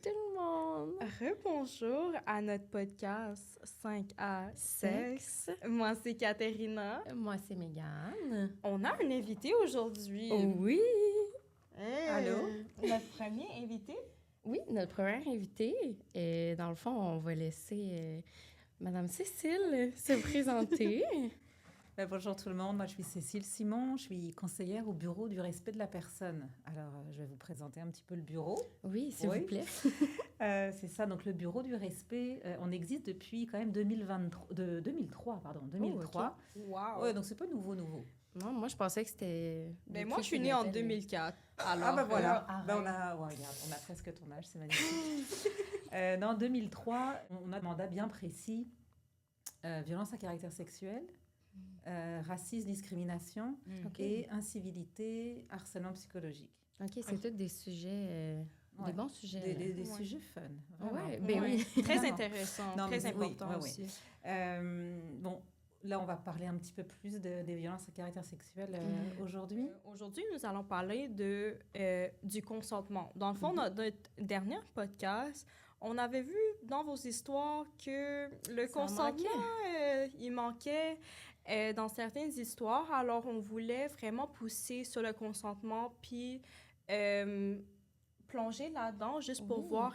tout le monde! Rebonjour à notre podcast 5A Sexe. Moi, c'est Katerina. Moi, c'est Mégane. On a un invité aujourd'hui. Oui! Allô? Notre premier invité? Oui, notre première invitée. Et dans le fond, on va laisser Madame Cécile se présenter. Bonjour tout le monde, moi je suis Cécile Simon, je suis conseillère au bureau du respect de la personne. Alors je vais vous présenter un petit peu le bureau. Oui, s'il vous plaît. C'est ça, donc le bureau du respect, on existe depuis quand même 2003. Oh, okay. Wow! Ouais, donc c'est pas nouveau. Non, moi je pensais que c'était... Ben moi, je suis née en 2004. Alors, voilà, on a presque ton âge, c'est magnifique. En 2003, on a un mandat bien précis, violence à caractère sexuel, racisme, discrimination et incivilité, harcèlement psychologique. OK, c'est tous des sujets, des bons sujets. Des sujets fun. Oui, ben oui. Très intéressant, très important aussi. Là, on va parler un petit peu plus des violences à caractère sexuel aujourd'hui. Aujourd'hui, nous allons parler du consentement. Dans le fond, notre dernier podcast, on avait vu dans vos histoires que le consentement, il manquait dans certaines histoires. Alors, on voulait vraiment pousser sur le consentement puis plonger là-dedans juste pour voir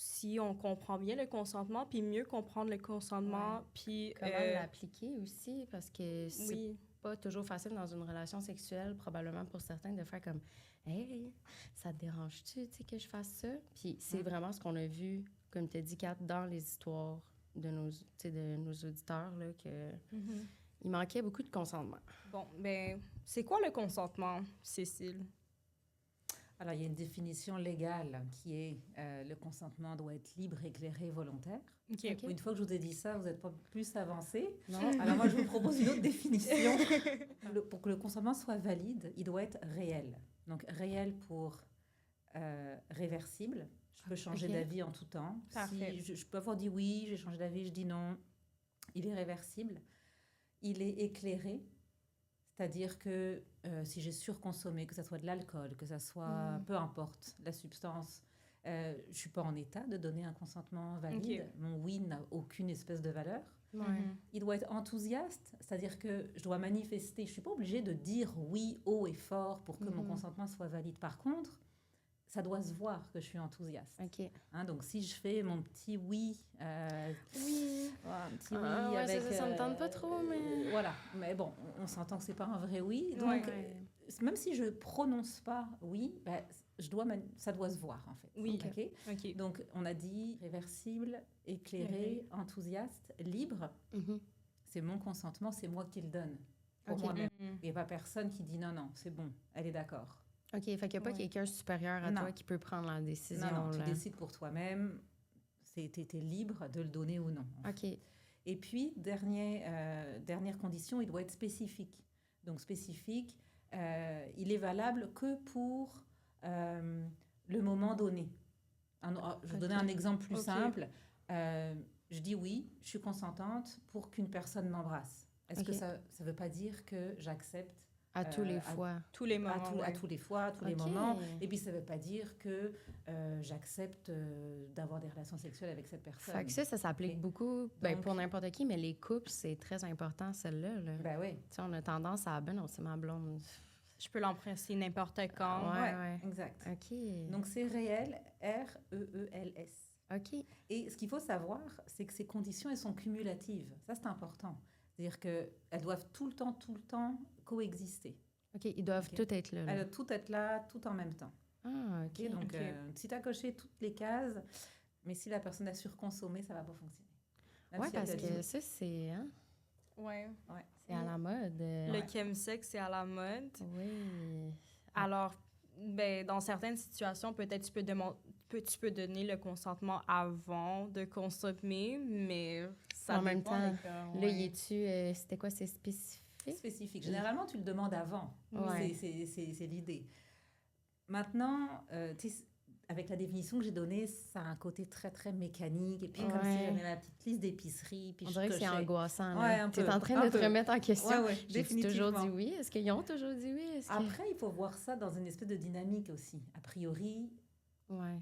si on comprend bien le consentement, puis mieux comprendre le consentement, puis... Comment l'appliquer aussi, parce que c'est pas toujours facile dans une relation sexuelle, probablement pour certains, de faire comme « Hey, ça te dérange-tu, que je fasse ça? » Puis c'est vraiment ce qu'on a vu, comme tu as dit, Kat, dans les histoires de nos auditeurs, là, que... Il manquait beaucoup de consentement. Bon, ben, c'est quoi le consentement, Cécile? Alors, il y a une définition légale qui est le consentement doit être libre, éclairé, volontaire. Okay. Une fois que je vous ai dit ça, vous n'êtes pas plus avancé. Non. Alors, moi, je vous propose une autre définition. Pour que le consentement soit valide, il doit être réel. Donc, réel pour réversible. Je peux changer d'avis en tout temps. Parfait. Si je peux avoir dit oui, j'ai changé d'avis, je dis non. Il est réversible. Il est éclairé. C'est-à-dire que si j'ai surconsommé, que ce soit de l'alcool, que ce soit, peu importe, la substance, je ne suis pas en état de donner un consentement valide. Okay. Mon oui n'a aucune espèce de valeur. Il doit être enthousiaste, c'est-à-dire que je dois manifester. Je ne suis pas obligée de dire oui haut et fort pour que mon consentement soit valide. Par contre, ça doit se voir que je suis enthousiaste. Okay. Donc, si je fais mon petit oui... un petit oui avec... Ça ne me tente pas trop, mais... voilà. Mais bon, on s'entend que ce n'est pas un vrai oui. Donc, même si je ne prononce pas oui, ça doit se voir, en fait. Oui. Okay. Donc, on a dit réversible, éclairé, enthousiaste, libre. C'est mon consentement, c'est moi qui le donne. Pour moi-même. Il n'y a pas personne qui dit non, c'est bon, elle est d'accord. OK, fait qu'il n'y a pas quelqu'un supérieur à toi qui peut prendre la décision. Non, tu décides pour toi-même. Tu es libre de le donner ou non. OK. Et puis, dernière condition, il doit être spécifique. Donc, spécifique, il est valable que pour le moment donné. Je vais donner un exemple plus simple. Je dis oui, je suis consentante pour qu'une personne m'embrasse. Est-ce que ça ne veut pas dire que j'accepte à tous les fois. Tous les moments. À tous les fois, tous les moments. Et puis, ça ne veut pas dire que j'accepte d'avoir des relations sexuelles avec cette personne. Fait que ça s'applique beaucoup pour n'importe qui, mais les couples, c'est très important, celle-là. Là. Ben oui. Tu sais, on a tendance à... Ben non, c'est ma blonde. Je peux l'embrasser n'importe quand. Ouais, exact. OK. Donc, c'est réel, R-E-E-L-S. OK. Et ce qu'il faut savoir, c'est que ces conditions, elles sont cumulatives. Ça, c'est important. C'est-à-dire qu'elles doivent tout le temps coexister. OK, ils doivent tout être là. Elles doivent tout être là, tout en même temps. Ah, OK. Donc, si tu as coché toutes les cases, mais si la personne a surconsommé, ça ne va pas fonctionner. Oui, parce que ça, c'est... Hein? Ouais. C'est à la mode. Le chemsex, c'est à la mode. Oui. Alors... Ben, dans certaines situations, peut-être tu peux donner le consentement avant de consommer, mais ça en même temps, là, y es-tu... c'était quoi, c'est spécifique? Spécifique. Généralement, tu le demandes avant. Ouais. C'est l'idée. Maintenant, avec la définition que j'ai donnée, ça a un côté très, très mécanique. Et puis, comme si j'avais ma petite liste d'épicerie. Puis on dirait que c'est angoissant. Tu es en train de te remettre en question. J'ai toujours dit oui. Est-ce qu'ils ont toujours dit oui? Après, il faut voir ça dans une espèce de dynamique aussi. A priori,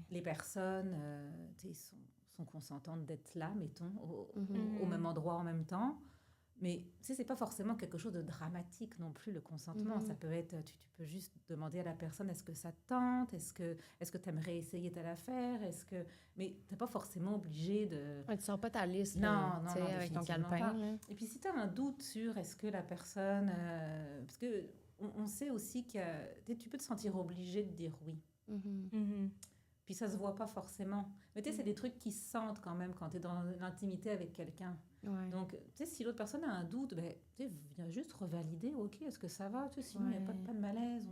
les personnes sont consentantes d'être là, mettons, au même endroit en même temps. Mais c'est pas forcément quelque chose de dramatique non plus, le consentement. Ça peut être, tu peux juste demander à la personne, est-ce que ça te tente? Est-ce que tu aimerais essayer telle affaire? Mais tu n'es pas forcément obligé de... Ouais, tu sors pas ta liste, non, avec ton calepin. Et puis si tu as un doute sur est-ce que la personne... parce que on sait aussi que tu peux te sentir obligé de dire oui. Puis ça se voit pas forcément. Mais tu sais, c'est des trucs qui se sentent quand même quand tu es dans l'intimité avec quelqu'un. Ouais. Donc, tu sais, si l'autre personne a un doute, ben, tu sais, viens juste revalider, ok, est-ce que ça va? Tu sais, sinon, il n'y a pas de malaise,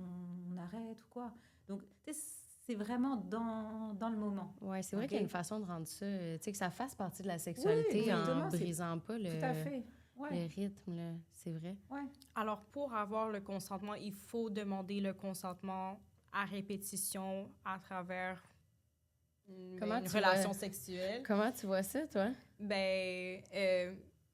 on arrête ou quoi. Donc, tu sais, c'est vraiment dans le moment. Oui, c'est vrai qu'il y a une façon de rendre ça, tu sais, que ça fasse partie de la sexualité en brisant pas le rythme, là. C'est vrai. Ouais. Alors, pour avoir le consentement, il faut demander le consentement à répétition à travers une relation sexuelle. Comment tu vois ça, toi? Ben...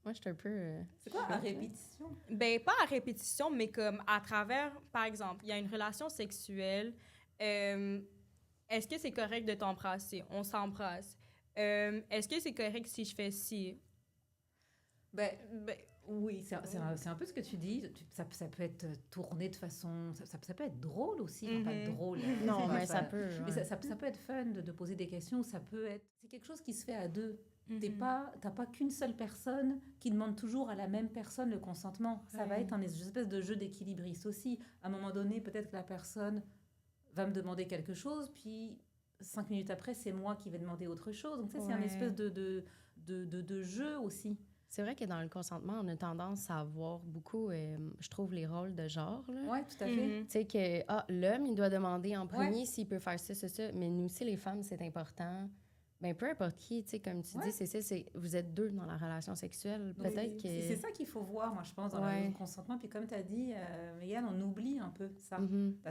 moi, je suis un peu... c'est quoi, à répétition? Ben, pas à répétition, mais comme à travers... Par exemple, il y a une relation sexuelle. Est-ce que c'est correct de t'embrasser? On s'embrasse. Est-ce que c'est correct si je fais ci? Ben oui, c'est un peu ce que tu dis. Ça peut être tourné de façon... Ça peut être drôle aussi. Enfin, pas drôle. Non, mais ça peut... Mais ça peut être fun de poser des questions. Ça peut être... C'est quelque chose qui se fait à deux. T'as pas qu'une seule personne qui demande toujours à la même personne le consentement. Ça va être un espèce de jeu d'équilibriste aussi. À un moment donné, peut-être que la personne va me demander quelque chose, puis 5 minutes après, c'est moi qui vais demander autre chose. Donc, ça, c'est un espèce de jeu aussi. C'est vrai que dans le consentement, on a tendance à avoir beaucoup, je trouve, les rôles de genre. Oui, tout à fait. Tu sais que l'homme, il doit demander en premier s'il peut faire ça. Mais nous aussi, les femmes, c'est important. Ben, peu importe qui, tu sais, comme tu dis, c'est ça, vous êtes deux dans la relation sexuelle. Peut-être que... C'est ça qu'il faut voir, moi, je pense, dans le consentement. Puis comme tu as dit, Mégane, on oublie un peu ça.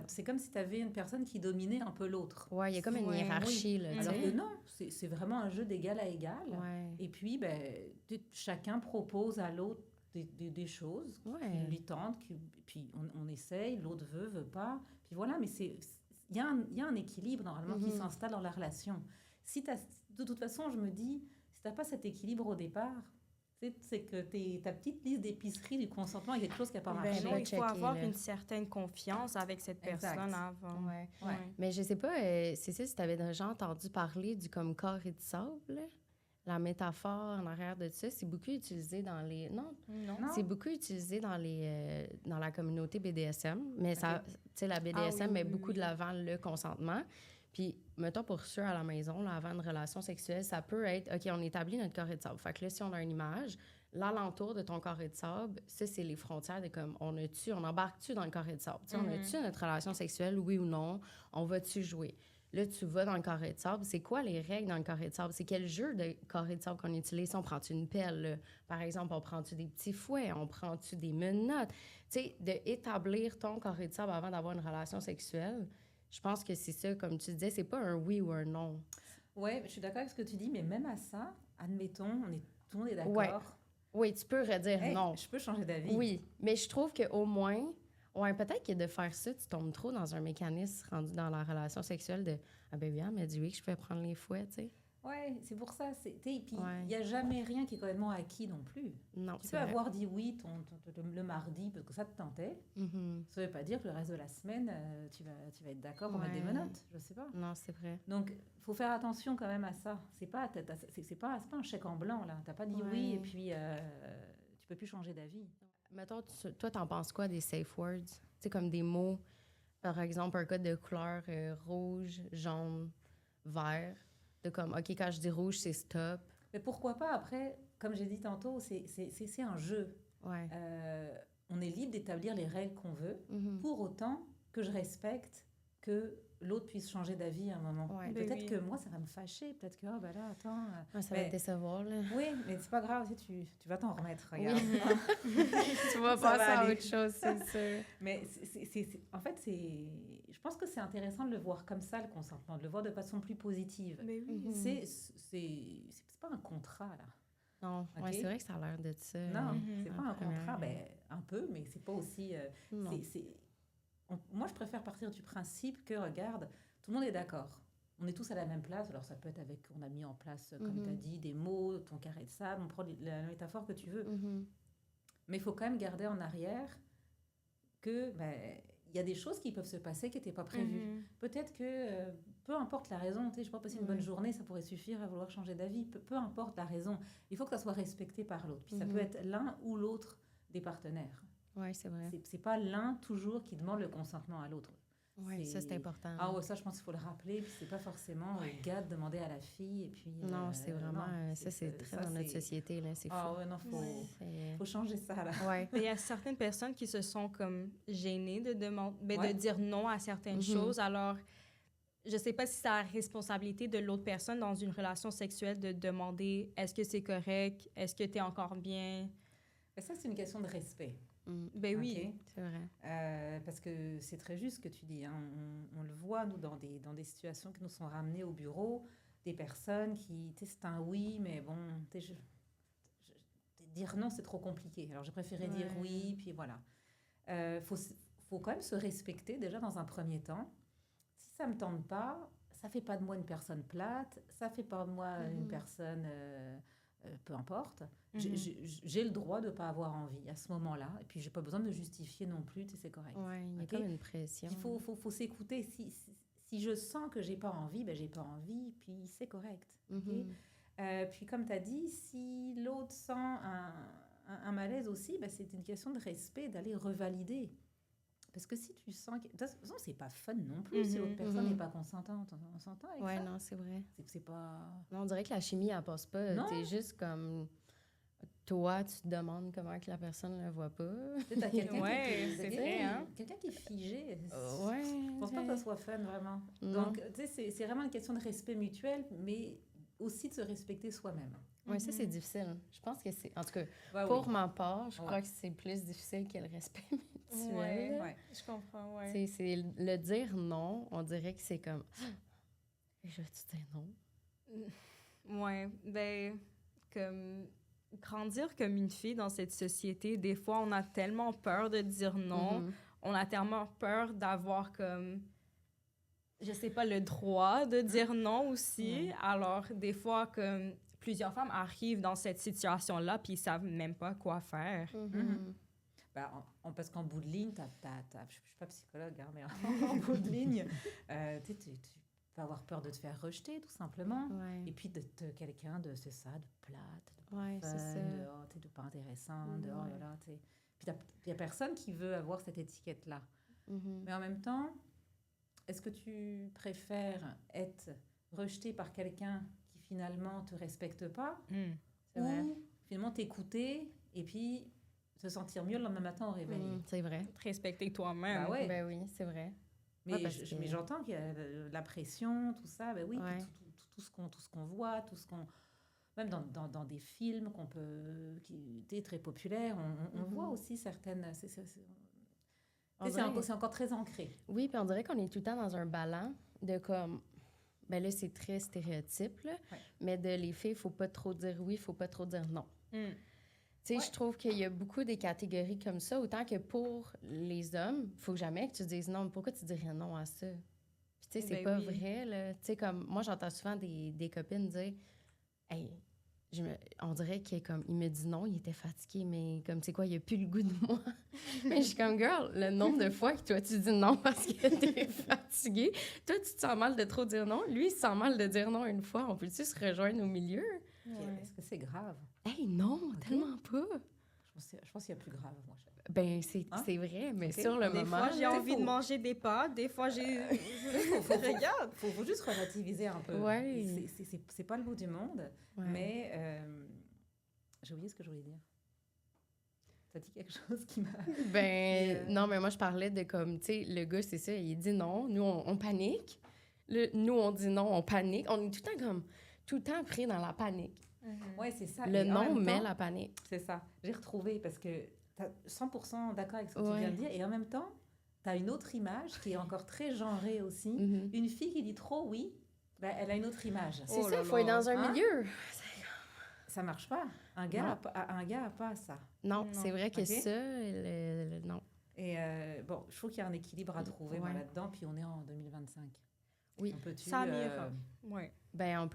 C'est comme si tu avais une personne qui dominait un peu l'autre. Oui, il y a comme une hiérarchie, là, alors que non, c'est vraiment un jeu d'égal à égal. Et puis, ben, chacun propose à l'autre des choses qui lui tentent, puis on essaye, l'autre veut pas. Puis voilà, mais il y a un équilibre, normalement, qui s'installe dans la relation. De toute façon, je me dis, si tu n'as pas cet équilibre au départ, c'est que ta petite liste d'épicerie du consentement, il y a quelque chose qui n'a pas marché. Non, il faut avoir une certaine confiance avec cette personne avant. Mais je sais pas, Cécile, si tu avais déjà entendu parler du comme carré de sable, la métaphore en arrière de ça, c'est beaucoup utilisé dans les... Non. C'est beaucoup utilisé dans la communauté BDSM, mais ça, tu sais, la BDSM met beaucoup de l'avant le consentement. Puis, mettons, pour ceux à la maison, là, avant une relation sexuelle, ça peut être, OK, on établit notre carré de sable. Fait que là, si on a une image, l'alentour de ton carré de sable, ça, c'est les frontières de comme, on embarque-tu dans le carré de sable? On a-tu notre relation sexuelle, oui ou non? On va-tu jouer? Là, tu vas dans le carré de sable. C'est quoi les règles dans le carré de sable? C'est quel jeu de carré de sable qu'on utilise? On prend-tu une pelle? Là? Par exemple, on prend-tu des petits fouets? On prend-tu des menottes? Tu sais, d'établir ton carré de sable avant d'avoir une relation sexuelle, je pense que c'est ça, comme tu disais, c'est pas un oui ou un non. Oui, je suis d'accord avec ce que tu dis, mais même à ça, admettons, tout le monde est d'accord. Oui, tu peux redire non. Je peux changer d'avis. Oui, mais je trouve qu'au moins, peut-être que de faire ça, tu tombes trop dans un mécanisme rendu dans la relation sexuelle de « Ah ben bien, elle m'a dit oui que je peux prendre les fouets, tu sais. » Oui, c'est pour ça. Et puis, il n'y a jamais rien qui est complètement acquis non plus. Non, tu peux avoir dit oui le mardi parce que ça te tentait. Ça ne veut pas dire que le reste de la semaine, tu vas être d'accord pour mettre des menottes. Je ne sais pas. Non, c'est vrai. Donc, il faut faire attention quand même à ça. C'est pas un chèque en blanc, là. Tu n'as pas dit oui et puis tu ne peux plus changer d'avis. Mettons, toi, t'en penses quoi des safe words? Tu sais, comme des mots, par exemple, un code de couleur rouge, jaune, vert. De comme, OK, quand je dis rouge, c'est stop. Mais pourquoi pas? Après, comme j'ai dit tantôt, c'est un jeu. Ouais. On est libre d'établir les règles qu'on veut, pour autant que je respecte que l'autre puisse changer d'avis à un moment. Ouais. Peut-être que moi, ça va me fâcher. Peut-être que, là, attends... ça va te décevoir, là. Oui, mais c'est pas grave. Tu vas t'en remettre, regarde. Oui. Tu vas passer à autre chose, c'est sûr. Mais en fait, je pense que c'est intéressant de le voir comme ça, le consentement, de le voir de façon plus positive. Mais oui. C'est pas un contrat, là. Non, c'est vrai que ça a l'air de ça. Non, c'est pas un contrat. Un peu, mais c'est pas aussi... moi, je préfère partir du principe que, regarde, tout le monde est d'accord. on est tous à la même place. Alors, ça peut être avec, on a mis en place, comme tu as dit, des mots, ton carré de sable, on prend la métaphore que tu veux. Mais il faut quand même garder en arrière que il y a des choses qui peuvent se passer qui n'étaient pas prévues. Peut-être que, peu importe la raison, je ne sais pas, passer une bonne journée, ça pourrait suffire à vouloir changer d'avis. Peu importe la raison, il faut que ça soit respecté par l'autre. Puis ça peut être l'un ou l'autre des partenaires. Oui, c'est vrai. C'est pas l'un toujours qui demande le consentement à l'autre. Oui, ça, c'est important. Ah ouais, ça, je pense qu'il faut le rappeler. Puis c'est pas forcément le gars de demander à la fille. Et puis, non, c'est vraiment... ça, c'est très dans notre société, là. C'est fou. Ah ouais, non, faut changer ça, là. Ouais. Il y a certaines personnes qui se sont comme gênées de de dire non à certaines choses. Alors, je sais pas si c'est la responsabilité de l'autre personne dans une relation sexuelle de demander est-ce que c'est correct, est-ce que tu es encore bien. Et ça, c'est une question de respect. Ben oui, c'est vrai. Parce que c'est très juste ce que tu dis. Hein. On le voit, nous, dans des situations qui nous sont ramenées au bureau, des personnes qui, c'est un oui, mais bon, dire non, c'est trop compliqué. Alors, j'ai préféré dire oui, puis voilà. Faut quand même se respecter, déjà, dans un premier temps. Si ça ne me tente pas, ça ne fait pas de moi une personne plate, ça ne fait pas de moi une personne... peu importe, j'ai le droit de ne pas avoir envie à ce moment-là. Et puis, je n'ai pas besoin de me justifier non plus, c'est correct. Oui, il y a comme une pression. Il faut s'écouter. Si je sens que je n'ai pas envie, je n'ai pas envie, puis c'est correct. Puis, comme tu as dit, si l'autre sent un malaise aussi, c'est une question de respect, d'aller revalider. Parce que si tu sens... De toute façon, c'est pas fun non plus si l'autre personne n'est pas consentante. On s'entend avec ça? Oui, non, c'est vrai. C'est pas... Non, on dirait que la chimie, elle passe pas. T'es juste comme... Toi, tu te demandes comment que la personne ne le voit pas. T'as quelqu'un c'est vrai, hein? Quelqu'un qui est figé. Je pense pas que ça soit fun, vraiment. Non. Donc, tu sais, c'est vraiment une question de respect mutuel, mais aussi de se respecter soi-même. Oui, ça, c'est difficile. Je pense que c'est... En tout cas, pour ma part, je crois que c'est plus difficile que le respect mutuel. Oui, je comprends, C'est le dire non, on dirait que c'est comme... Je vais-tu dire non? Oui, ben, comme... Grandir comme une fille dans cette société, des fois, on a tellement peur de dire non. On a tellement peur d'avoir comme... Je sais pas, le droit de dire non aussi. Alors, des fois, comme... Plusieurs femmes arrivent dans cette situation-là puis ils savent même pas quoi faire. Parce qu'en bout de ligne, je suis pas psychologue, hein, mais en bout de ligne, tu vas avoir peur de te faire rejeter, tout simplement. Et puis de quelqu'un de plate, de fun, de pas intéressant, de oh là là. Puis il y a personne qui veut avoir cette étiquette-là. Mais en même temps, est-ce que tu préfères être rejeté par quelqu'un finalement te respecte pas, ou finalement t'écouter et puis se sentir mieux le lendemain matin au réveil. C'est vrai. Te respecter toi-même. Ben oui, c'est vrai. Mais, mais j'entends qu'il y a la pression, tout ça, ben oui, tout ce qu'on voit, tout ce qu'on... Même dans des films qui étaient très populaires, on voit aussi certaines... C'est encore très ancré. Oui, puis on dirait qu'on est tout le temps dans un ballon de comme... Ben là, c'est très stéréotype, là. Mais de les filles, il ne faut pas trop dire oui, il ne faut pas trop dire non. Tu sais, je trouve qu'il y a beaucoup des catégories comme ça, autant que pour les hommes, il faut jamais que tu dises non. Pourquoi tu dirais non à ça? Puis tu sais, c'est pas vrai, là. Tu sais, comme, moi, j'entends souvent des copines dire « Hey, on dirait qu'il me dit non, il était fatigué, mais comme, tu sais quoi, il a plus le goût de moi. » Mais je suis comme, girl, le nombre de fois que toi, tu dis non parce que t'es fatigué, toi, tu te sens mal de trop dire non. Lui, il se sent mal de dire non une fois. On peut-tu se rejoindre au milieu? Est-ce que c'est grave? Hey, non, tellement pas. Je pense qu'il y a plus grave, moi. Ben, c'est vrai, mais sur le moment... Des fois, j'ai envie de manger des pâtes. Des fois, j'ai... Regarde! Faut juste relativiser un peu. Ouais. C'est pas le bout du monde, mais j'ai oublié ce que je voulais dire. T'as dit quelque chose qui m'a... Non, mais moi, je parlais de comme, tu sais, le gars, c'est ça, il dit non, nous, on panique. Nous, on dit non, on panique. On est tout le temps comme, tout le temps pris dans la panique. Oui, c'est ça. Le non met la panique. C'est ça. J'ai retrouvé parce que tu es 100% d'accord avec ce que tu viens de dire. Et en même temps, tu as une autre image qui est encore très genrée aussi. Une fille qui dit trop oui, elle a une autre image. C'est ça, il faut être dans un milieu. Ça marche pas. Un gars a pas ça. Non, c'est vrai que ça, non. Et bon, je trouve qu'il y a un équilibre à trouver là-dedans, puis on est en 2025. Oui. Ça m'ira. Oui. Ben, on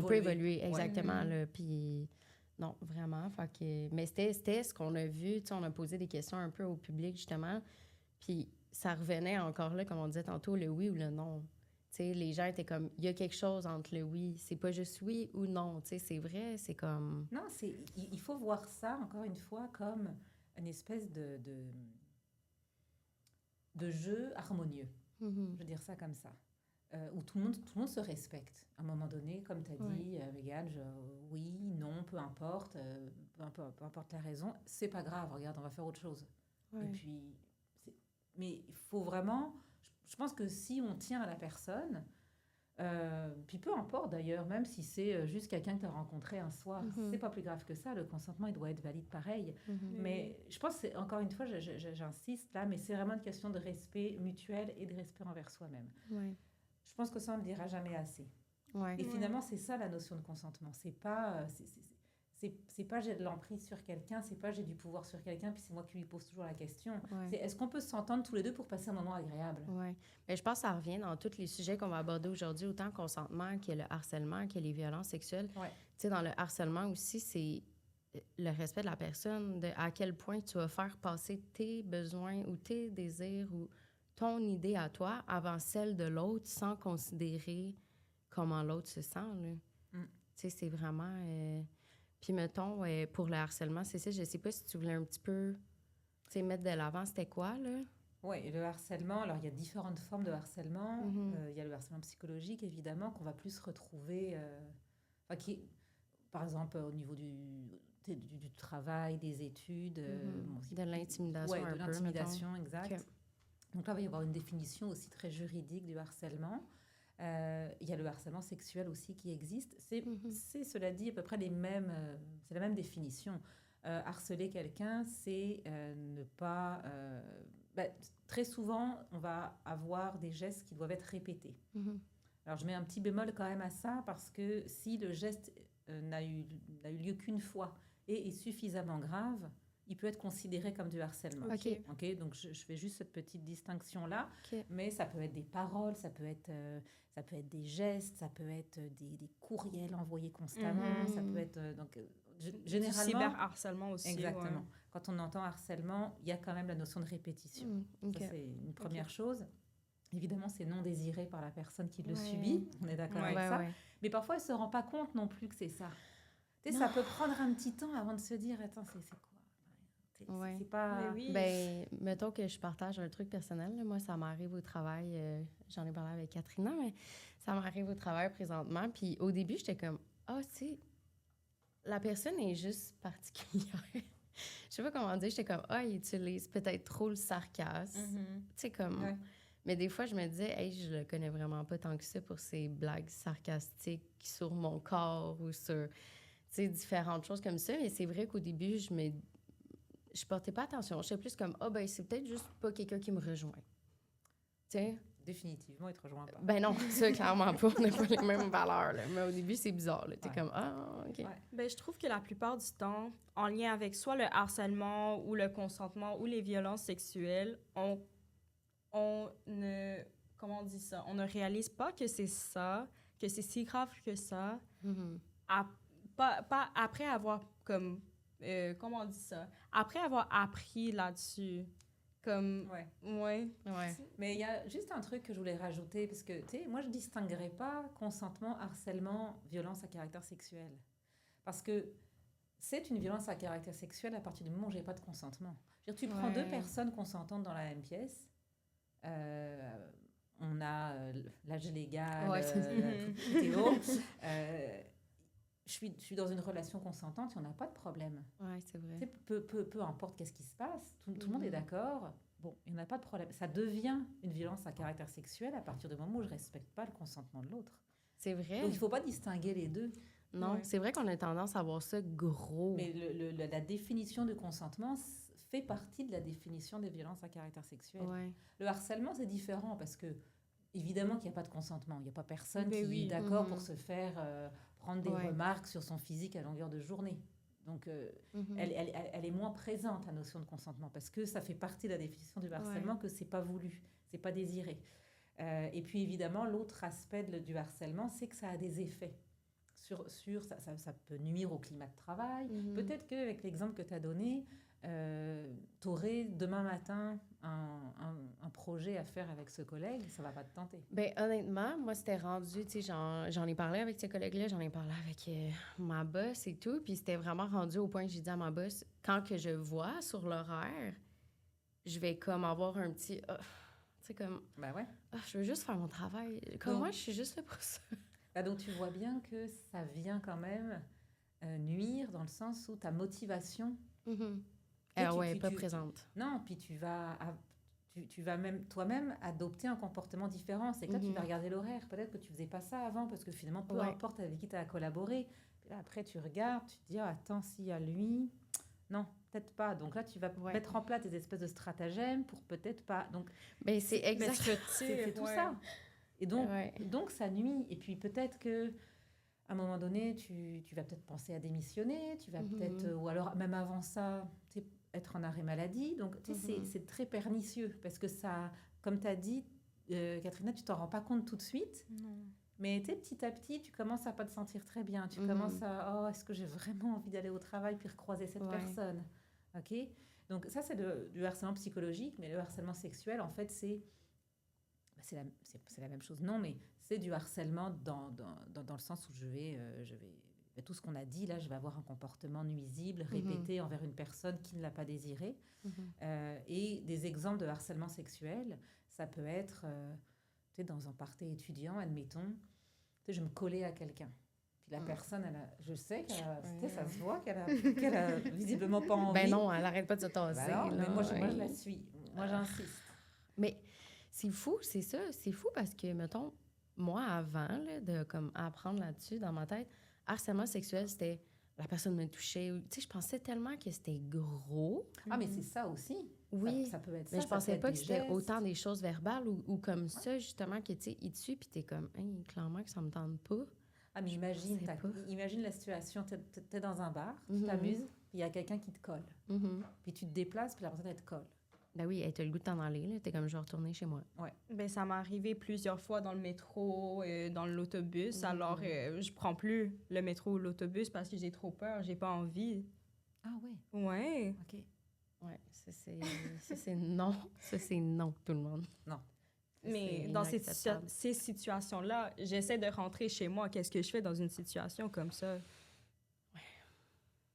peut évoluer, exactement. Là, puis, non, vraiment. Fait que, mais c'était ce qu'on a vu. On a posé des questions un peu au public, justement. Puis, ça revenait encore là, comme on disait tantôt, le oui ou le non. T'sais, les gens étaient comme, il y a quelque chose entre le oui. C'est pas juste oui ou non. C'est vrai, c'est comme... Non, il faut voir ça, encore une fois, comme une espèce de jeu harmonieux. Mm-hmm. Je veux dire ça comme ça. Où tout le monde se respecte. À un moment donné, comme tu as dit, Mégane, oui, non, peu importe, peu importe la raison, c'est pas grave, regarde, on va faire autre chose. Ouais. Et puis, mais il faut vraiment... Je pense que si on tient à la personne, puis peu importe d'ailleurs, même si c'est juste quelqu'un que tu as rencontré un soir, c'est pas plus grave que ça, le consentement, il doit être valide pareil. Mais je pense, encore une fois, j'insiste là, mais c'est vraiment une question de respect mutuel et de respect envers soi-même. Ouais. Je pense que ça, on ne le dira jamais assez. Ouais. Et finalement, c'est ça la notion de consentement. C'est pas j'ai de l'emprise sur quelqu'un, c'est pas j'ai du pouvoir sur quelqu'un, puis c'est moi qui lui pose toujours la question. Ouais. C'est est-ce qu'on peut s'entendre tous les deux pour passer un moment agréable? Oui. Mais je pense que ça revient dans tous les sujets qu'on va aborder aujourd'hui, autant le consentement que le harcèlement, que les violences sexuelles. Ouais. Tu sais, dans le harcèlement aussi, c'est le respect de la personne, de à quel point tu vas faire passer tes besoins ou tes désirs ou ton idée à toi avant celle de l'autre sans considérer comment l'autre se sent. Tu sais, c'est vraiment... Puis mettons, pour le harcèlement, c'est ça, je sais pas si tu voulais un petit peu mettre de l'avant, c'était quoi, là? Oui, le harcèlement, alors il y a différentes formes de harcèlement. Il y a le harcèlement psychologique, évidemment, qu'on va plus retrouver, par exemple, au niveau du travail, des études. De l'intimidation de l'intimidation, exact. Okay. Donc là, il va y avoir une définition aussi très juridique du harcèlement. Il y a le harcèlement sexuel aussi qui existe. C'est cela dit, à peu près c'est la même définition. Harceler quelqu'un, c'est ne pas... très souvent, on va avoir des gestes qui doivent être répétés. Alors, je mets un petit bémol quand même à ça, parce que si le geste n'a eu lieu qu'une fois et est suffisamment grave, il peut être considéré comme du harcèlement. OK. Donc, je fais juste cette petite distinction-là. Okay. Mais ça peut être des paroles, ça peut être des gestes, ça peut être des courriels envoyés constamment, ça peut être... généralement... Du cyberharcèlement aussi. Exactement. Ouais. Quand on entend harcèlement, il y a quand même la notion de répétition. Okay. Ça, c'est une première chose. Évidemment, c'est non désiré par la personne qui le subit. On est d'accord avec ça. Ouais. Mais parfois, elle ne se rend pas compte non plus que c'est ça. Tu sais, ça peut prendre un petit temps avant de se dire, attends, c'est quoi? C'est pas... Oui. Ben, mettons que je partage un truc personnel. Là. Moi, ça m'arrive au travail. J'en ai parlé avec Catherine, mais ça m'arrive au travail présentement. Puis au début, j'étais comme, tu sais, la personne est juste particulière. Je sais pas comment dire. J'étais comme, il utilise peut-être trop le sarcasme. Tu sais, comme... Ouais. Mais des fois, je me disais, je le connais vraiment pas tant que ça pour ces blagues sarcastiques sur mon corps ou sur, tu sais, différentes choses comme ça. Mais c'est vrai qu'au début, je portais pas attention. J'étais plus comme, c'est peut-être juste pas quelqu'un qui me rejoint. Tu sais? Définitivement, il te rejoint pas. Ben non, ça, clairement pas. On n'a pas les mêmes valeurs. Là. Mais au début, c'est bizarre. T'es comme, OK. Ouais. Ben, je trouve que la plupart du temps, en lien avec soit le harcèlement ou le consentement ou les violences sexuelles, on ne... Comment on dit ça? On ne réalise pas que c'est ça, que c'est si grave que ça. Pas après avoir comme... comment on dit ça? Après avoir appris là-dessus. Comme... Ouais. Mais il y a juste un truc que je voulais rajouter, parce que, tu sais, moi, je ne distinguerais pas consentement, harcèlement, violence à caractère sexuel. Parce que c'est une violence à caractère sexuel à partir du moment où je n'ai pas de consentement. Je veux dire, tu prends deux personnes consentantes dans la même pièce, on a l'âge légal, Théo... Je suis dans une relation consentante, on n'a pas de problème. Oui, c'est vrai. Peu importe qu'est-ce qui se passe, tout le monde est d'accord. Bon, il n'y en a pas de problème. Ça devient une violence à caractère sexuel à partir du moment où je ne respecte pas le consentement de l'autre. C'est vrai. Donc, il ne faut pas distinguer les deux. Non, c'est vrai qu'on a tendance à voir ça gros. Mais la définition du consentement fait partie de la définition des violences à caractère sexuel. Ouais. Le harcèlement, c'est différent parce que, évidemment qu'il n'y a pas de consentement. Il n'y a pas personne qui est d'accord pour se faire... prendre des remarques sur son physique à longueur de journée. Donc, elle est moins présente, la notion de consentement, parce que ça fait partie de la définition du harcèlement que c'est pas voulu, c'est pas désiré. Et puis, évidemment, l'autre aspect du harcèlement, c'est que ça a des effets. Ça peut nuire au climat de travail. Peut-être qu'avec l'exemple que tu as donné, tu aurais demain matin un projet à faire avec ce collègue, ça ne va pas te tenter. Ben honnêtement, moi, c'était rendu, tu sais, j'en ai parlé avec ce collègue-là, j'en ai parlé avec ma boss et tout, puis c'était vraiment rendu au point que j'ai dit à ma boss, quand que je vois sur l'horaire, je vais comme avoir un petit... tu sais, comme... Ben ouais. Je veux juste faire mon travail. Comme moi, je suis juste là pour ça. Donc, tu vois bien que ça vient quand même nuire dans le sens où ta motivation... Pas présente. Non, puis tu vas même toi-même adopter un comportement différent. C'est que là, tu vas regarder l'horaire. Peut-être que tu faisais pas ça avant parce que finalement, peu importe avec qui tu as collaboré. Puis là, après, tu regardes, tu te dis, attends, s'il y a lui... Non, peut-être pas. Donc là, tu vas mettre en place des espèces de stratagèmes pour peut-être pas. Donc, c'est exactement c'est tout ça. Et donc, ça nuit. Et puis peut-être que à un moment donné, tu vas peut-être penser à démissionner, tu vas peut-être, ou alors même avant ça, être en arrêt maladie. Donc, c'est très pernicieux parce que ça, comme tu as dit, Katrina, tu t'en rends pas compte tout de suite. Non. Mais petit à petit, tu commences à pas te sentir très bien. Tu commences à, est-ce que j'ai vraiment envie d'aller au travail puis recroiser cette personne? OK? Donc, ça, c'est du harcèlement psychologique, mais le harcèlement sexuel, en fait, c'est la même chose. Non, mais c'est du harcèlement dans le sens où je vais tout ce qu'on a dit, là, je vais avoir un comportement nuisible, répété envers une personne qui ne l'a pas désiré. Et des exemples de harcèlement sexuel, ça peut être, dans un party étudiant, admettons, je me collais à quelqu'un. Puis la personne, je sais qu'elle ça se voit qu'elle a visiblement pas envie. Ben non, elle n'arrête pas de se tasser. Mais moi, je la suis. Moi, j'insiste. Mais c'est fou, c'est ça. C'est fou parce que, mettons, moi, avant, là, de comme apprendre là-dessus, dans ma tête, harcèlement sexuel, c'était la personne me touchait. Tu sais, je pensais tellement que c'était gros. Ah, mais c'est ça aussi. Oui. Ça peut être ça. Mais je pensais pas que c'était gestes. autant des choses verbales ou comme ça, justement, que, tu sais, il tue, puis t'es comme, hey, clairement que ça me tente pas. Ah, mais imagine la situation. T'es dans un bar, tu t'amuses, puis il y a quelqu'un qui te colle. Puis tu te déplaces, puis la personne, elle te colle. Ben oui, t'as le goût de t'en aller, là. T'es comme, je vais retourner chez moi. Ouais. Ben, ça m'est arrivé plusieurs fois dans le métro, dans l'autobus. Alors, je prends plus le métro ou l'autobus parce que j'ai trop peur, j'ai pas envie. Ah ouais? Ouais. OK. Ouais, ça, c'est non. Ça, c'est non, tout le monde. Non. Mais dans ces situations-là, j'essaie de rentrer chez moi. Qu'est-ce que je fais dans une situation comme ça? Ouais.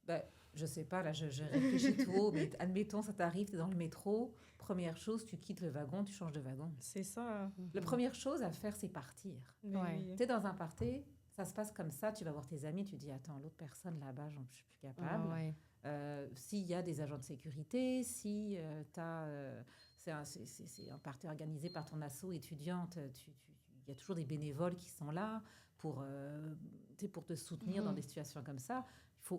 Ben, je sais pas, là, je réfléchis tout haut, mais admettons, ça t'arrive, t'es dans le métro, première chose, tu quittes le wagon, tu changes de wagon. C'est ça. La première chose à faire, c'est partir. Oui. T'es dans un party, ça se passe comme ça, tu vas voir tes amis, tu dis, attends, l'autre personne là-bas, je suis plus capable. S'il y a des agents de sécurité, si c'est un party organisé par ton asso étudiante, il y a toujours des bénévoles qui sont là pour te soutenir dans des situations comme ça.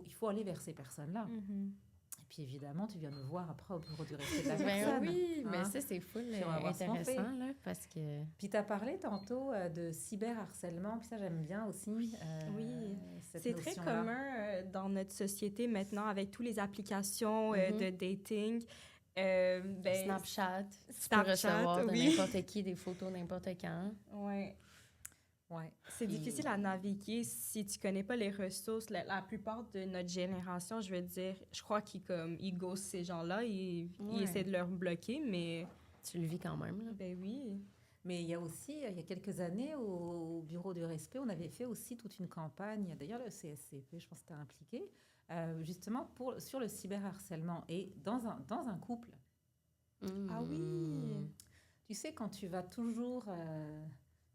Il faut aller vers ces personnes-là. Et puis évidemment, tu viens me voir après au bureau du respect de la personne. Oui, mais ça, c'est full intéressant, là, parce que... Puis tu as parlé tantôt de cyberharcèlement, puis ça, j'aime bien aussi. Oui, c'est très commun dans notre société maintenant avec toutes les applications de dating. Snapchat. Tu peux recevoir de n'importe qui des photos n'importe quand. Oui. Ouais. C'est difficile à naviguer si tu connais pas les ressources. La plupart de notre génération, je veux dire, je crois qu'ils ghostent ces gens-là, ils essaient de leur bloquer, mais... Tu le vis quand même, là. Ben oui. Mais il y a aussi, il y a quelques années, au Bureau du Respect, on avait fait aussi toute une campagne, d'ailleurs le CSCP, je pense que tu as impliqué, justement sur le cyberharcèlement et dans un couple. Ah oui! Tu sais, quand tu vas toujours...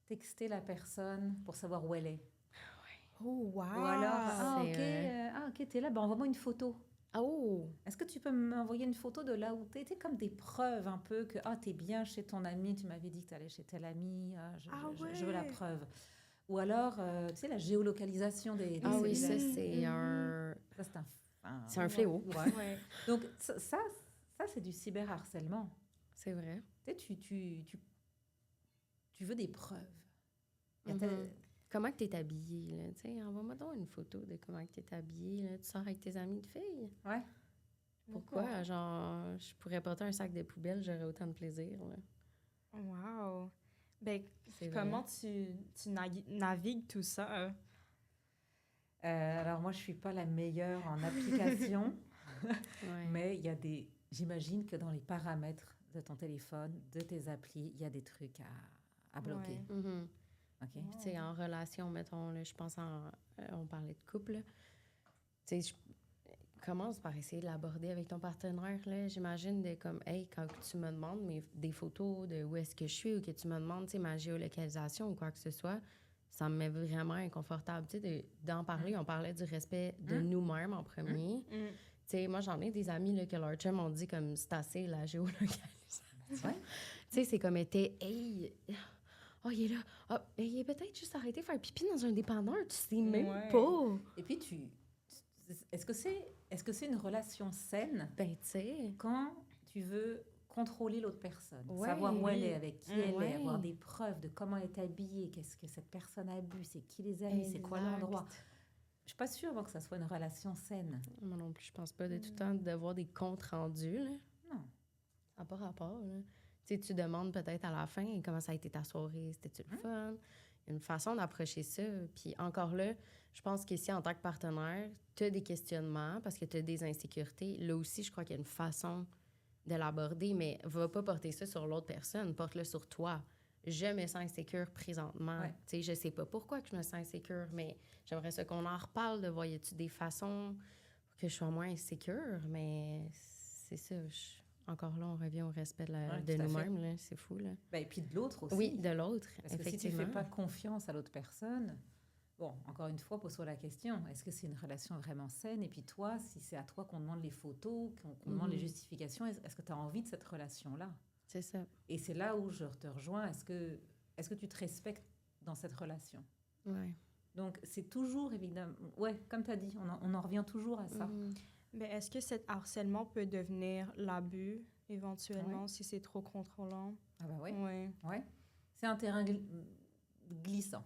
texter la personne pour savoir où elle est. Oh, wow! Ou alors, ok, t'es là, envoie-moi une photo. Oh! Est-ce que tu peux m'envoyer une photo de là où t'es? T'es comme des preuves un peu que, t'es bien chez ton ami, tu m'avais dit que t'allais chez tel ami, je veux la preuve. Ou alors, tu sais, la géolocalisation des oui, ça, c'est un... Ça, c'est un fléau. Ouais. Donc, ça, c'est du cyberharcèlement. C'est vrai. Tu sais, tu veux des preuves. Comment que t'es habillée, là? Tu sais, envoie-moi donc une photo de comment que t'es habillée, là. Tu sors avec tes amis de filles? Ouais. Pourquoi? Genre, je pourrais porter un sac de poubelle, j'aurais autant de plaisir, là. Wow! Ben, comment tu navigues tout ça? Alors moi, je suis pas la meilleure en application, mais il y a j'imagine que dans les paramètres de ton téléphone, de tes applis, il y a des trucs à bloquer. Ouais. Mm-hmm. OK? Puis, tu sais, en relation, mettons, là, je pense on parlait de couple, là. Tu sais, commence par essayer de l'aborder avec ton partenaire, là. J'imagine de comme, hey, quand tu me demandes des photos de où est-ce que je suis ou que tu me demandes, tu sais, ma géolocalisation ou quoi que ce soit, ça me met vraiment inconfortable, tu sais, d'en parler. On parlait du respect de nous-mêmes en premier. Tu sais, moi, j'en ai des amis, là, que leur chum ont dit comme, c'est assez la géolocalisation. Tu sais, c'est comme été, hey... Oh, il est là. Oh, il est peut-être juste arrêté de faire pipi dans un dépanneur. Tu sais même pas. Et puis, est-ce que c'est une relation saine? Ben, tu sais. Quand tu veux contrôler l'autre personne, savoir où elle est, avec qui elle est, avoir des preuves de comment elle est habillée, qu'est-ce que cette personne a bu, c'est qui les amis, c'est quoi l'endroit. Je suis pas sûre que ça soit une relation saine. Moi non plus, je pense pas de tout le temps d'avoir des comptes rendus, là. Non. Ça n'a pas rapport, là. Tu sais, tu demandes peut-être à la fin comment ça a été ta soirée, c'était-tu le fun? Il y a une façon d'approcher ça. Puis encore là, je pense qu'ici, en tant que partenaire, tu as des questionnements parce que tu as des insécurités. Là aussi, je crois qu'il y a une façon de l'aborder, mais va pas porter ça sur l'autre personne, porte-le sur toi. Je me sens insécure présentement. Tu sais, je sais pas pourquoi que je me sens insécure, mais j'aimerais ça qu'on en reparle de voyais-tu des façons pour que je sois moins insécure, mais c'est ça, encore là, on revient au respect de nous-mêmes, là. C'est fou, là. Ben, et puis de l'autre aussi. Oui, de l'autre, parce que si tu ne fais pas confiance à l'autre personne, bon, encore une fois, pose-toi la question, est-ce que c'est une relation vraiment saine? Et puis toi, si c'est à toi qu'on demande les photos, qu'on demande les justifications, est-ce que tu as envie de cette relation-là? C'est ça. Et c'est là où je te rejoins. Est-ce que tu te respectes dans cette relation? Oui. Donc, c'est toujours, évidemment... Ouais, comme tu as dit, on en revient toujours à ça. Mais est-ce que cet harcèlement peut devenir l'abus, éventuellement, si c'est trop contrôlant? Ah bah oui. Ouais. C'est un terrain glissant.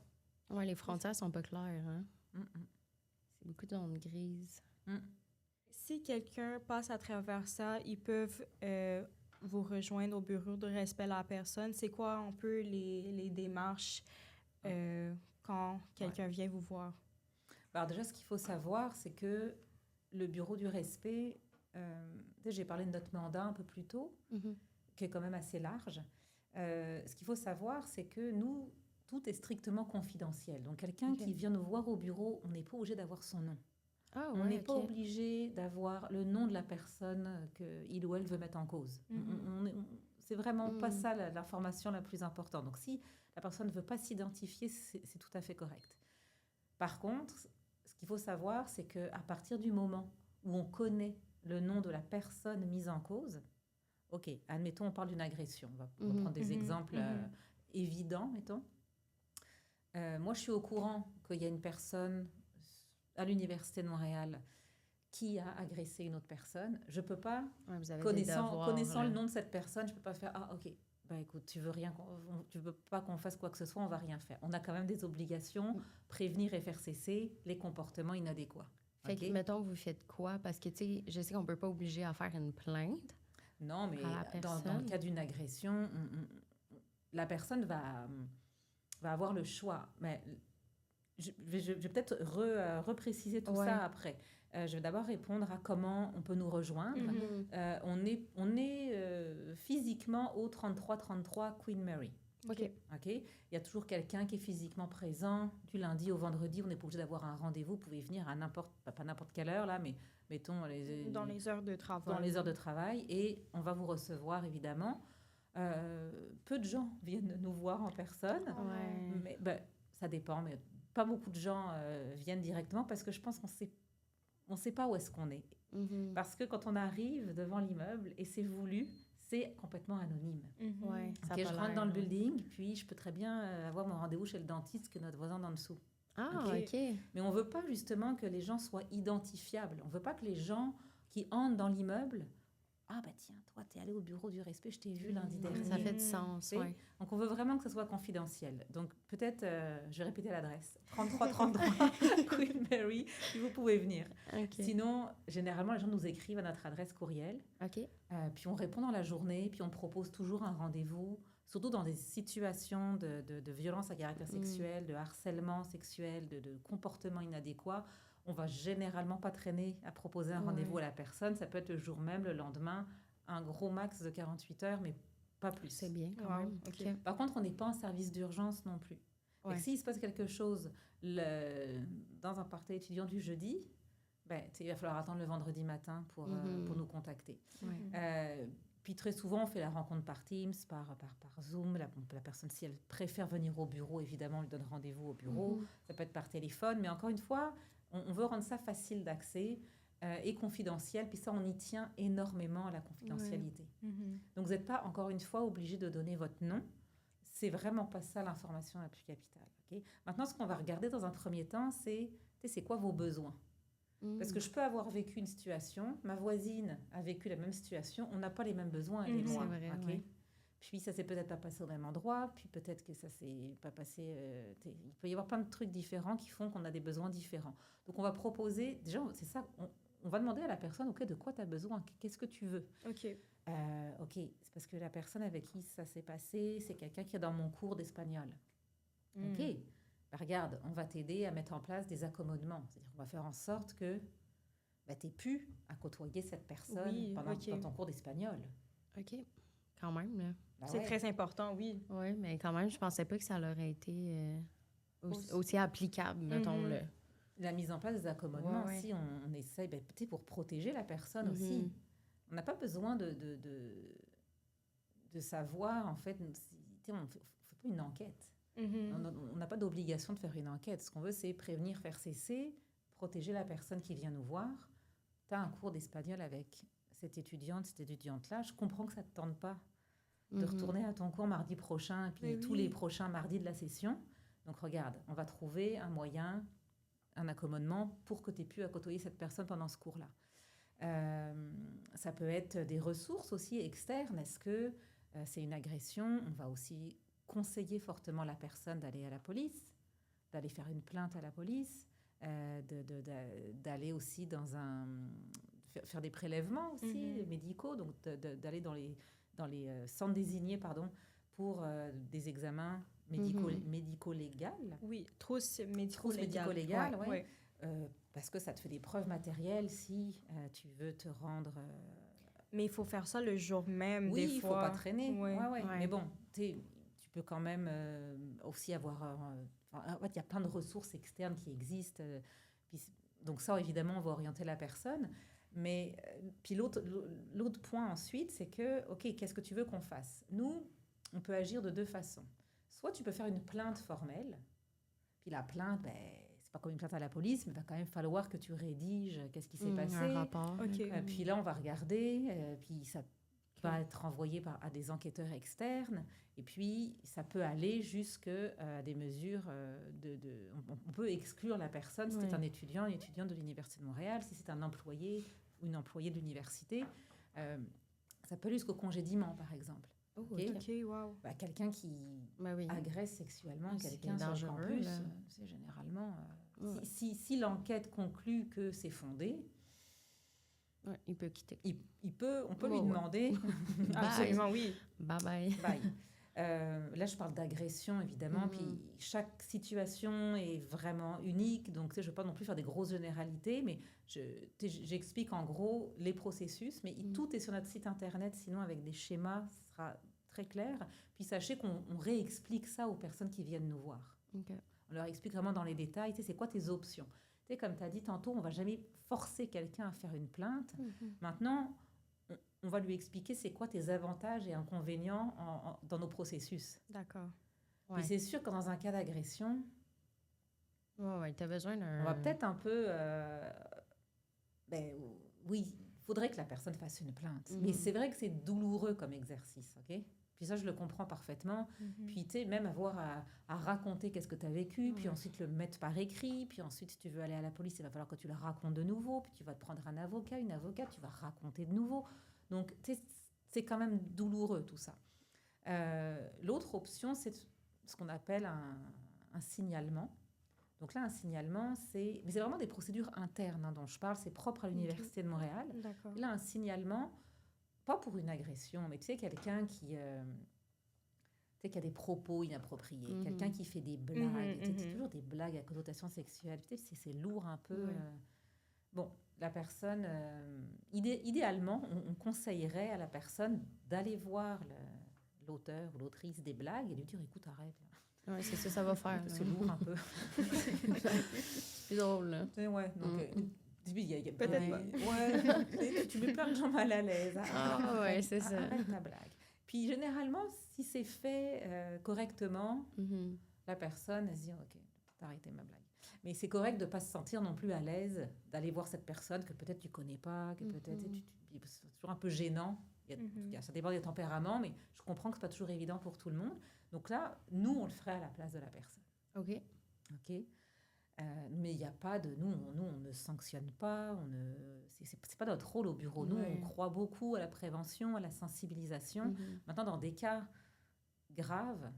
Oui, les frontières sont pas claires, hein? C'est beaucoup de zone grise. Si quelqu'un passe à travers ça, ils peuvent vous rejoindre au bureau de respect à la personne. C'est quoi un peu les démarches quand quelqu'un vient vous voir? Alors déjà, ce qu'il faut savoir, c'est que le bureau du respect, j'ai parlé de notre mandat un peu plus tôt, qui est quand même assez large. Ce qu'il faut savoir, c'est que nous, tout est strictement confidentiel. Donc, quelqu'un qui vient nous voir au bureau, on n'est pas obligé d'avoir son nom. On n'est pas obligé d'avoir le nom de la personne qu'il ou elle veut mettre en cause. C'est vraiment pas ça l'information la plus importante. Donc, si la personne ne veut pas s'identifier, c'est tout à fait correct. Par contre, ce qu'il faut savoir, c'est qu'à partir du moment où on connaît le nom de la personne mise en cause, OK, admettons, on parle d'une agression. On va prendre des exemples évidents, mettons. Moi, je suis au courant qu'il y a une personne à l'Université de Montréal qui a agressé une autre personne. Je ne peux pas, connaissant le nom de cette personne, je ne peux pas faire « Ah, OK, ben écoute, tu veux pas qu'on fasse quoi que ce soit, on ne va rien faire. » On a quand même des obligations, prévenir et faire cesser les comportements inadéquats. Fait que, mettons, vous faites quoi? Parce que, tu sais, je sais qu'on ne peut pas obliger à faire une plainte. Non, mais dans le cas d'une agression, la personne va avoir le choix. Mais je vais peut-être repréciser tout ça après. Je vais d'abord répondre à comment on peut nous rejoindre. On est physiquement au 3333 Queen Mary. OK. Il y a toujours quelqu'un qui est physiquement présent du lundi au vendredi. On n'est pas obligé d'avoir un rendez-vous. Vous pouvez venir à pas n'importe quelle heure, là, mais mettons dans les heures de travail. Dans les heures de travail. Et on va vous recevoir, évidemment. Peu de gens viennent nous voir en personne. Mais ça dépend. Mais pas beaucoup de gens viennent directement parce que je pense qu'on ne sait pas où est-ce qu'on est. Parce que quand on arrive devant l'immeuble et c'est voulu, c'est complètement anonyme. Je rentre dans le building, puis je peux très bien avoir mon rendez-vous chez le dentiste que notre voisin d'en dessous. OK. Mais on ne veut pas justement que les gens soient identifiables. On ne veut pas que les gens qui entrent dans l'immeuble... Ah, bah tiens, toi, tu es allé au bureau du respect, je t'ai vu lundi dernier. Ça fait du sens, oui. Donc, on veut vraiment que ça soit confidentiel. Donc, peut-être, je vais répéter l'adresse. 3333 Queen Mary, puis vous pouvez venir. Sinon, généralement, les gens nous écrivent à notre adresse courriel. Puis, on répond dans la journée, puis on propose toujours un rendez-vous surtout dans des situations de violence à caractère sexuel, de harcèlement sexuel, de comportement inadéquat, on va généralement pas traîner à proposer un rendez-vous à la personne. Ça peut être le jour même, le lendemain, un gros max de 48 heures, mais pas plus. C'est bien quand même. Okay. Par contre, on n'est pas en service d'urgence non plus. Ouais. S'il se passe quelque chose dans un party étudiant du jeudi, il va falloir attendre le vendredi matin pour nous contacter. Puis très souvent, on fait la rencontre par Teams, par Zoom. La personne, si elle préfère venir au bureau, évidemment, on lui donne rendez-vous au bureau. Ça peut être par téléphone, mais encore une fois, on veut rendre ça facile d'accès et confidentiel. Puis ça, on y tient énormément à la confidentialité. Donc, vous n'êtes pas, encore une fois, obligé de donner votre nom. C'est vraiment pas ça l'information la plus capitale. Okay? Maintenant, ce qu'on va regarder dans un premier temps, c'est quoi vos besoins. Parce que je peux avoir vécu une situation, ma voisine a vécu la même situation, on n'a pas les mêmes besoins, elle et moi. C'est vrai, okay? Puis ça s'est peut-être pas passé au même endroit, puis peut-être que ça s'est pas passé... il peut y avoir plein de trucs différents qui font qu'on a des besoins différents. Donc on va proposer, déjà c'est ça, on va demander à la personne, ok, de quoi tu as besoin, qu'est-ce que tu veux. Ok, c'est parce que la personne avec qui ça s'est passé, c'est quelqu'un qui est dans mon cours d'espagnol. Ok. Regarde, on va t'aider à mettre en place des accommodements. C'est-à-dire qu'on va faire en sorte que tu n'aies plus à côtoyer cette personne dans ton cours d'espagnol. OK. Quand même, là. C'est très important, oui. Oui, mais quand même, je ne pensais pas que ça leur ait été aussi applicable, mettons. La mise en place des accommodements aussi, on essaye, pour protéger la personne aussi. On n'a pas besoin de savoir, en fait, on ne fait pas une enquête. On n'a pas d'obligation de faire une enquête. Ce qu'on veut, c'est prévenir, faire cesser, protéger la personne qui vient nous voir. Tu as un cours d'espagnol avec cette étudiante-là. Je comprends que ça ne te tente pas de retourner à ton cours mardi prochain, puis tous les prochains mardis de la session. Donc, regarde, on va trouver un moyen, un accommodement pour que tu aies pu à côtoyer cette personne pendant ce cours-là. Ça peut être des ressources aussi externes. Est-ce que c'est une agression? On va aussi conseiller fortement la personne d'aller à la police, d'aller faire une plainte à la police, d'aller aussi faire des prélèvements aussi médicaux, donc d'aller dans les centres désignés pour des examens médico-légaux. Oui, trousse médico-légale. Oui. Parce que ça te fait des preuves matérielles si tu veux te rendre... Mais il faut faire ça le jour même, des fois. Oui, il ne faut pas traîner. Mais bon, tu peux quand même aussi avoir... il y a plein de ressources externes qui existent. Donc ça, évidemment, on va orienter la personne. Mais puis l'autre point ensuite, c'est que, OK, qu'est-ce que tu veux qu'on fasse? Nous, on peut agir de deux façons. Soit tu peux faire une plainte formelle. Puis la plainte, c'est pas comme une plainte à la police, mais il va quand même falloir que tu rédiges qu'est-ce qui s'est passé. Un rapport. Puis là, on va regarder. Puis ça va être renvoyé à des enquêteurs externes. Et puis, ça peut aller jusqu'à des mesures on peut exclure la personne si c'est un étudiant, une étudiante de l'Université de Montréal, si c'est un employé ou une employée de l'université. Ça peut aller jusqu'au congédiement, par exemple. Wow. Quelqu'un qui agresse sexuellement quelqu'un sur le campus, c'est généralement... Si l'enquête conclut que c'est fondé... il peut quitter. On peut lui demander... Absolument, oui. Bye. Là, je parle d'agression, évidemment. Puis chaque situation est vraiment unique. Donc, je ne veux pas non plus faire des grosses généralités, mais j'explique en gros les processus. Mais tout est sur notre site Internet, sinon avec des schémas, ce sera très clair. Puis sachez qu'on réexplique ça aux personnes qui viennent nous voir. On leur explique vraiment dans les détails, c'est quoi tes options. Comme tu as dit tantôt, on ne va jamais forcer quelqu'un à faire une plainte. Maintenant, on va lui expliquer c'est quoi tes avantages et inconvénients dans nos processus. D'accord. Puis c'est sûr que dans un cas d'agression, tu as besoin d'un... On va peut-être un peu... oui, il faudrait que la personne fasse une plainte. Mais c'est vrai que c'est douloureux comme exercice, OK? Puis ça, je le comprends parfaitement. Puis, tu sais, même avoir à raconter qu'est-ce que tu as vécu, puis ensuite le mettre par écrit, puis ensuite, si tu veux aller à la police, il va falloir que tu le racontes de nouveau, puis tu vas te prendre un avocat, une avocate, tu vas raconter de nouveau. Donc, c'est quand même douloureux, tout ça. L'autre option, c'est ce qu'on appelle un signalement. Donc là, un signalement, mais c'est vraiment des procédures internes dont je parle, c'est propre à l'Université de Montréal. Là, un signalement, pas pour une agression, mais tu sais, quelqu'un qui qu'il y a des propos inappropriés, quelqu'un qui fait des blagues, c'est toujours des blagues à connotation sexuelle, c'est lourd un peu. Bon, la personne, idéalement, on conseillerait à la personne d'aller voir l'auteur ou l'autrice des blagues et lui dire, écoute, arrête. Oui, c'est ça, ça va faire. C'est lourd un peu. C'est plus drôle, là. Ouais, donc... Peut-être pas. Ouais, tu mets plein de gens mal à l'aise. Ouais, c'est ça. Arrête ta blague. Puis généralement, si c'est fait correctement, la personne, elle se dit, OK, t'as arrêté ma blague. Mais c'est correct de ne pas se sentir non plus à l'aise d'aller voir cette personne que peut-être tu ne connais pas, que peut-être c'est toujours un peu gênant. Ça dépend des tempéraments, mais je comprends que ce n'est pas toujours évident pour tout le monde. Donc là, nous, on le ferait à la place de la personne. OK. Mais il n'y a pas de... Nous, on ne sanctionne pas. C'est pas notre rôle au bureau. Nous, on croit beaucoup à la prévention, à la sensibilisation. Maintenant, dans des cas graves,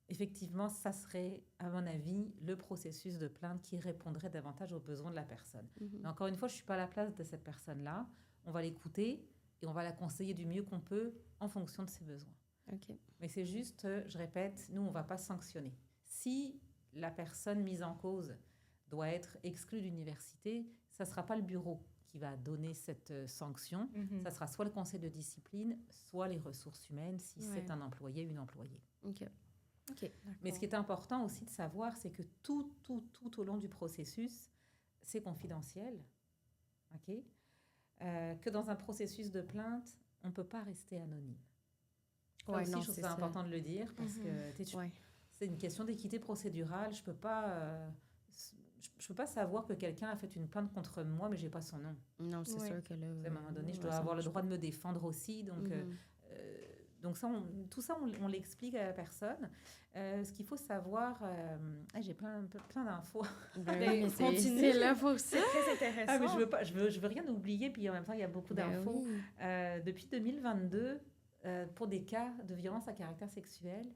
effectivement, ça serait, à mon avis, le processus de plainte qui répondrait davantage aux besoins de la personne. Mais encore une fois, je ne suis pas à la place de cette personne-là. On va l'écouter et on va la conseiller du mieux qu'on peut en fonction de ses besoins. Mais c'est juste, je répète, nous, on ne va pas sanctionner. Si la personne mise en cause doit être exclue de l'université, ça ne sera pas le bureau qui va donner cette sanction. Ça sera soit le conseil de discipline, soit les ressources humaines, si c'est un employé ou une employée. Mais ce qui est important aussi de savoir, c'est que tout au long du processus, c'est confidentiel. Que dans un processus de plainte, on ne peut pas rester anonyme. Je trouve ça important de le dire, parce que c'est une question d'équité procédurale. Je peux pas savoir que quelqu'un a fait une plainte contre moi, mais j'ai pas son nom. Non, c'est sûr que là... À un moment donné, je dois avoir le droit de me défendre aussi. Donc ça, tout ça, on l'explique à la personne. Ce qu'il faut savoir... j'ai plein d'infos. Continuez là pour ça. C'est très intéressant. Mais je veux rien oublier, puis en même temps, il y a beaucoup d'infos. Depuis 2022, pour des cas de violence à caractère sexuel,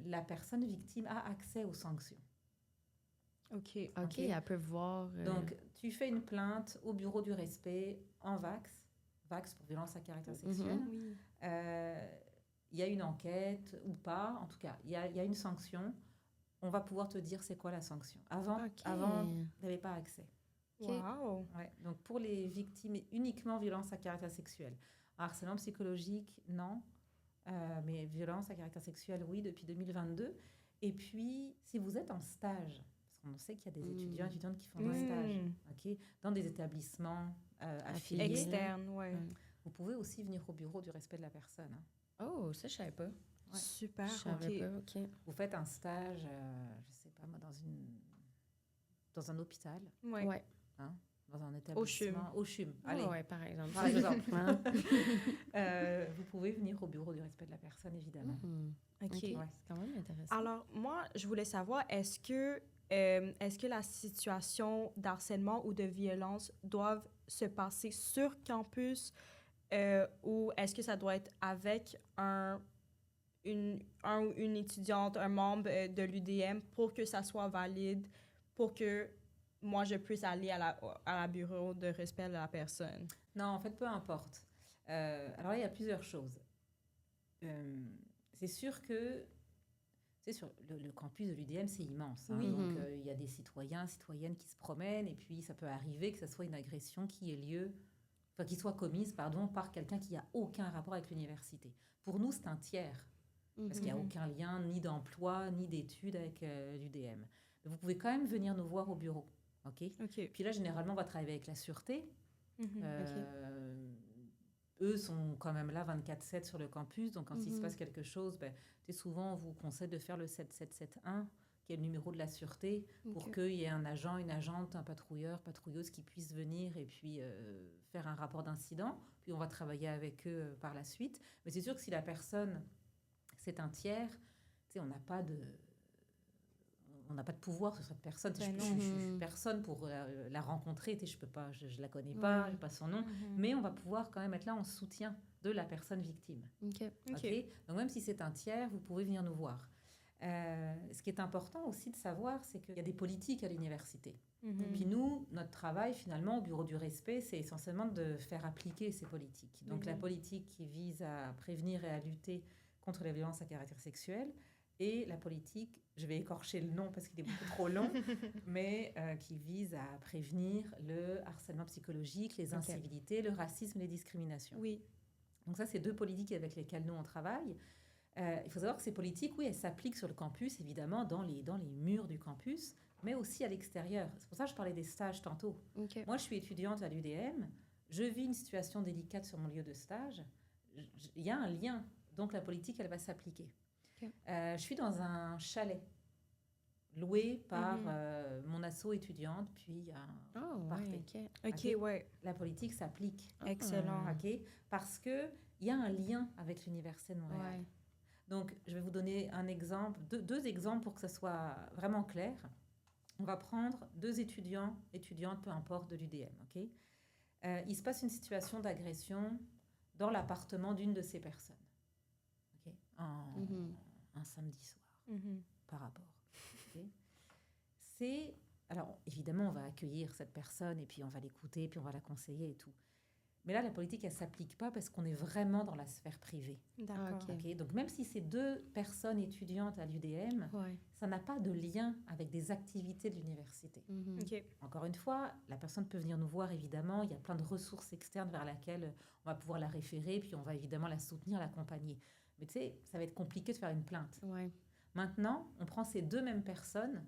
la personne victime a accès aux sanctions. OK, elle peut voir... Donc, tu fais une plainte au bureau du respect en VAX pour violence à caractère sexuel. Il y a une enquête ou pas, en tout cas, il y a une sanction. On va pouvoir te dire c'est quoi la sanction. Avant, tu n'avais pas accès. Wow. Donc, pour les victimes, uniquement violence à caractère sexuel. Harcèlement psychologique, non. Mais violence à caractère sexuel, oui, depuis 2022. Et puis, si vous êtes en stage, parce qu'on sait qu'il y a des étudiantes qui font des stages dans des établissements affiliés. Externes, vous pouvez aussi venir au bureau du respect de la personne. Oh, ça, je ne savais pas. Super, je savais pas, Vous faites un stage, je ne sais pas moi, dans un hôpital. Dans un établissement. Au CHUM. Allez, par exemple. Vous pouvez venir au bureau du respect de la personne, évidemment. C'est quand même intéressant. Alors, moi, je voulais savoir, est-ce que la situation d'harcèlement ou de violence doivent se passer sur campus ou est-ce que ça doit être avec une étudiante, un membre de l'UDM pour que ça soit valide, pour que moi, je puisse aller à la bureau de respect de la personne? Non, en fait, peu importe. Alors là, il y a plusieurs choses. C'est sûr que sur le campus de l'UDM, c'est immense. Donc, il y a des citoyens, citoyennes qui se promènent et puis ça peut arriver que ce soit une agression qui soit commise par quelqu'un qui n'a aucun rapport avec l'université. Pour nous, c'est un tiers parce qu'il n'y a aucun lien ni d'emploi ni d'études avec l'UDM. Mais vous pouvez quand même venir nous voir au bureau. Puis là, généralement, on va travailler avec la sûreté. Eux sont quand même là 24/7 sur le campus. Donc, quand il se passe quelque chose, souvent, on vous conseille de faire le 7771, qui est le numéro de la sûreté, pour qu'il y ait un agent, une agente, un patrouilleur, patrouilleuse qui puisse venir et puis faire un rapport d'incident. Puis, on va travailler avec eux par la suite. Mais c'est sûr que si la personne, c'est un tiers, on n'a pas de pouvoir sur cette personne. Je suis personne pour la rencontrer. Je la connais pas, je n'ai pas son nom. Mais on va pouvoir quand même être là en soutien de la personne victime. Donc, même si c'est un tiers, vous pouvez venir nous voir. Ce qui est important aussi de savoir, c'est qu'il y a des politiques à l'université. Puis nous, notre travail, finalement, au bureau du respect, c'est essentiellement de faire appliquer ces politiques. Donc, la politique qui vise à prévenir et à lutter contre les violences à caractère sexuel et la politique, je vais écorcher le nom parce qu'il est beaucoup trop long, mais qui vise à prévenir le harcèlement psychologique, les incivilités, le racisme et les discriminations. Oui. Donc ça, c'est 2 politiques avec lesquelles nous, on travaille. Il faut savoir que ces politiques, oui, elles s'appliquent sur le campus, évidemment, dans les murs du campus, mais aussi à l'extérieur. C'est pour ça que je parlais des stages tantôt. Okay. Moi, je suis étudiante à l'UDM, je vis une situation délicate sur mon lieu de stage, il y a un lien, donc la politique, elle va s'appliquer. Okay. Je suis dans un chalet loué par mon asso étudiante, puis la politique s'applique. Excellent. Parce qu'il y a un lien avec l'Université de Montréal. Ouais. Donc, je vais vous donner un exemple, 2 exemples pour que ça soit vraiment clair. On va prendre 2 étudiantes, peu importe, de l'UDM. Okay? Il se passe une situation d'agression dans l'appartement d'une de ces personnes. Okay? Un samedi soir, par rapport. Okay? Alors, évidemment, on va accueillir cette personne et puis on va l'écouter, puis on va la conseiller et tout. Mais là, la politique, elle ne s'applique pas parce qu'on est vraiment dans la sphère privée. D'accord. Okay? Donc, même si c'est 2 personnes étudiantes à l'UDM, ça n'a pas de lien avec des activités de l'université. Encore une fois, la personne peut venir nous voir, évidemment. Il y a plein de ressources externes vers lesquelles on va pouvoir la référer, puis on va évidemment la soutenir, l'accompagner. Mais tu sais, ça va être compliqué de faire une plainte. Ouais. Maintenant, on prend ces 2 mêmes personnes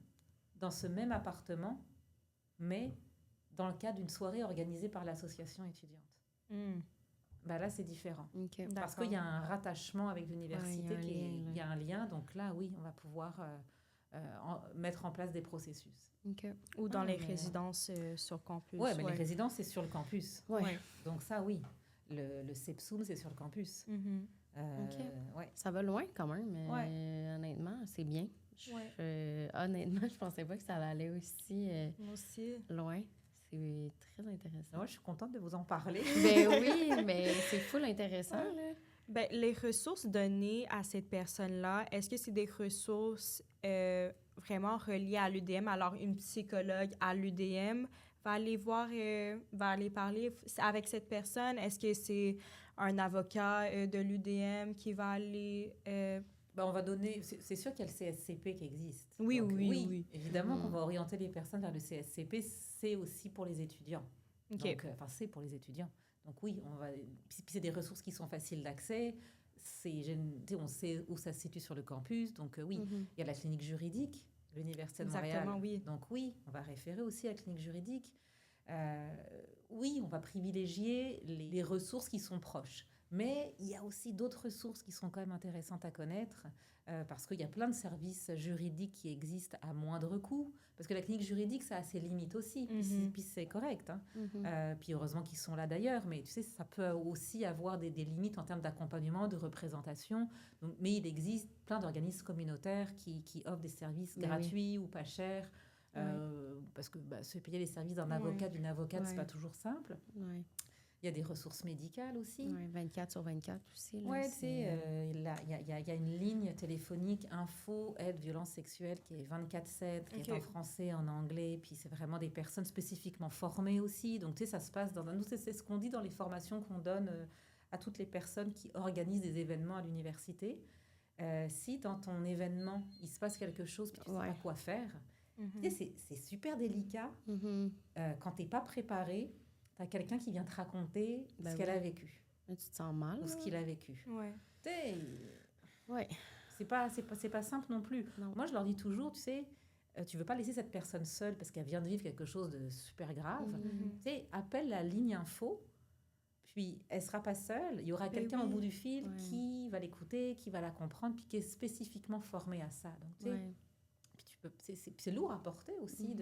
dans ce même appartement, mais dans le cadre d'une soirée organisée par l'association étudiante. Là, c'est différent. Parce qu'il y a un rattachement avec l'université, il y a un lien. Donc là, oui, on va pouvoir mettre en place des processus. Ou dans les résidences sur campus. Oui, mais les résidences, c'est sur le campus. Ouais. Donc ça, oui. Le CEPSUM, c'est sur le campus. Ça va loin quand même, mais honnêtement, c'est bien. Honnêtement, je pensais pas que ça allait aller aussi, Moi aussi. loin. C'est très intéressant. Moi, je suis contente de vous en parler. Ben oui, mais c'est full intéressant, là. Ben, les ressources données à cette personne-là, est-ce que c'est des ressources vraiment reliées à l'UDM? Alors, une psychologue à l'UDM va aller voir, va aller parler avec cette personne? Est-ce que c'est un avocat de l'UDM qui va aller... On va donner... C'est sûr qu'il y a le CSCP qui existe. Oui, donc, oui. Évidemment qu'on va orienter les personnes vers le CSCP. C'est aussi pour les étudiants. Donc, c'est pour les étudiants. Donc oui, puis c'est des ressources qui sont faciles d'accès. On sait où ça se situe sur le campus. Donc oui, il y a la clinique juridique, l'Université de Montréal. Exactement, oui. Donc oui, on va référer aussi à la clinique juridique. Oui, on va privilégier les ressources qui sont proches. Mais il y a aussi d'autres ressources qui sont quand même intéressantes à connaître parce qu'il y a plein de services juridiques qui existent à moindre coût. Parce que la clinique juridique, ça a ses limites aussi. Puis c'est correct. Puis heureusement qu'ils sont là d'ailleurs. Mais tu sais, ça peut aussi avoir des limites en termes d'accompagnement, de représentation. Donc, mais il existe plein d'organismes communautaires qui offrent des services gratuits ou pas chers. Parce que se payer les services d'un avocat, d'une avocate, c'est pas toujours simple. Il y a des ressources médicales aussi. 24/24 aussi. Oui, tu sais, il y a une ligne téléphonique info, aide, violence sexuelle qui est 24/7, qui est en français, en anglais. Puis c'est vraiment des personnes spécifiquement formées aussi. Donc, tu sais, ça se passe nous, c'est ce qu'on dit dans les formations qu'on donne à toutes les personnes qui organisent des événements à l'université. Si dans ton événement, il se passe quelque chose puis tu ne sais pas quoi faire, tu sais, c'est super délicat quand tu n'es pas préparé. Tu as quelqu'un qui vient te raconter ce qu'elle a vécu. Tu te sens mal. Ou ce qu'il a vécu. Ouais. C'est pas simple non plus. Non. Moi, je leur dis toujours, tu sais, tu veux pas laisser cette personne seule parce qu'elle vient de vivre quelque chose de super grave. Tu sais, appelle la ligne info, puis elle sera pas seule. Il y aura quelqu'un au bout du fil qui va l'écouter, qui va la comprendre, puis qui est spécifiquement formé à ça. Donc, tu sais, puis c'est lourd à porter aussi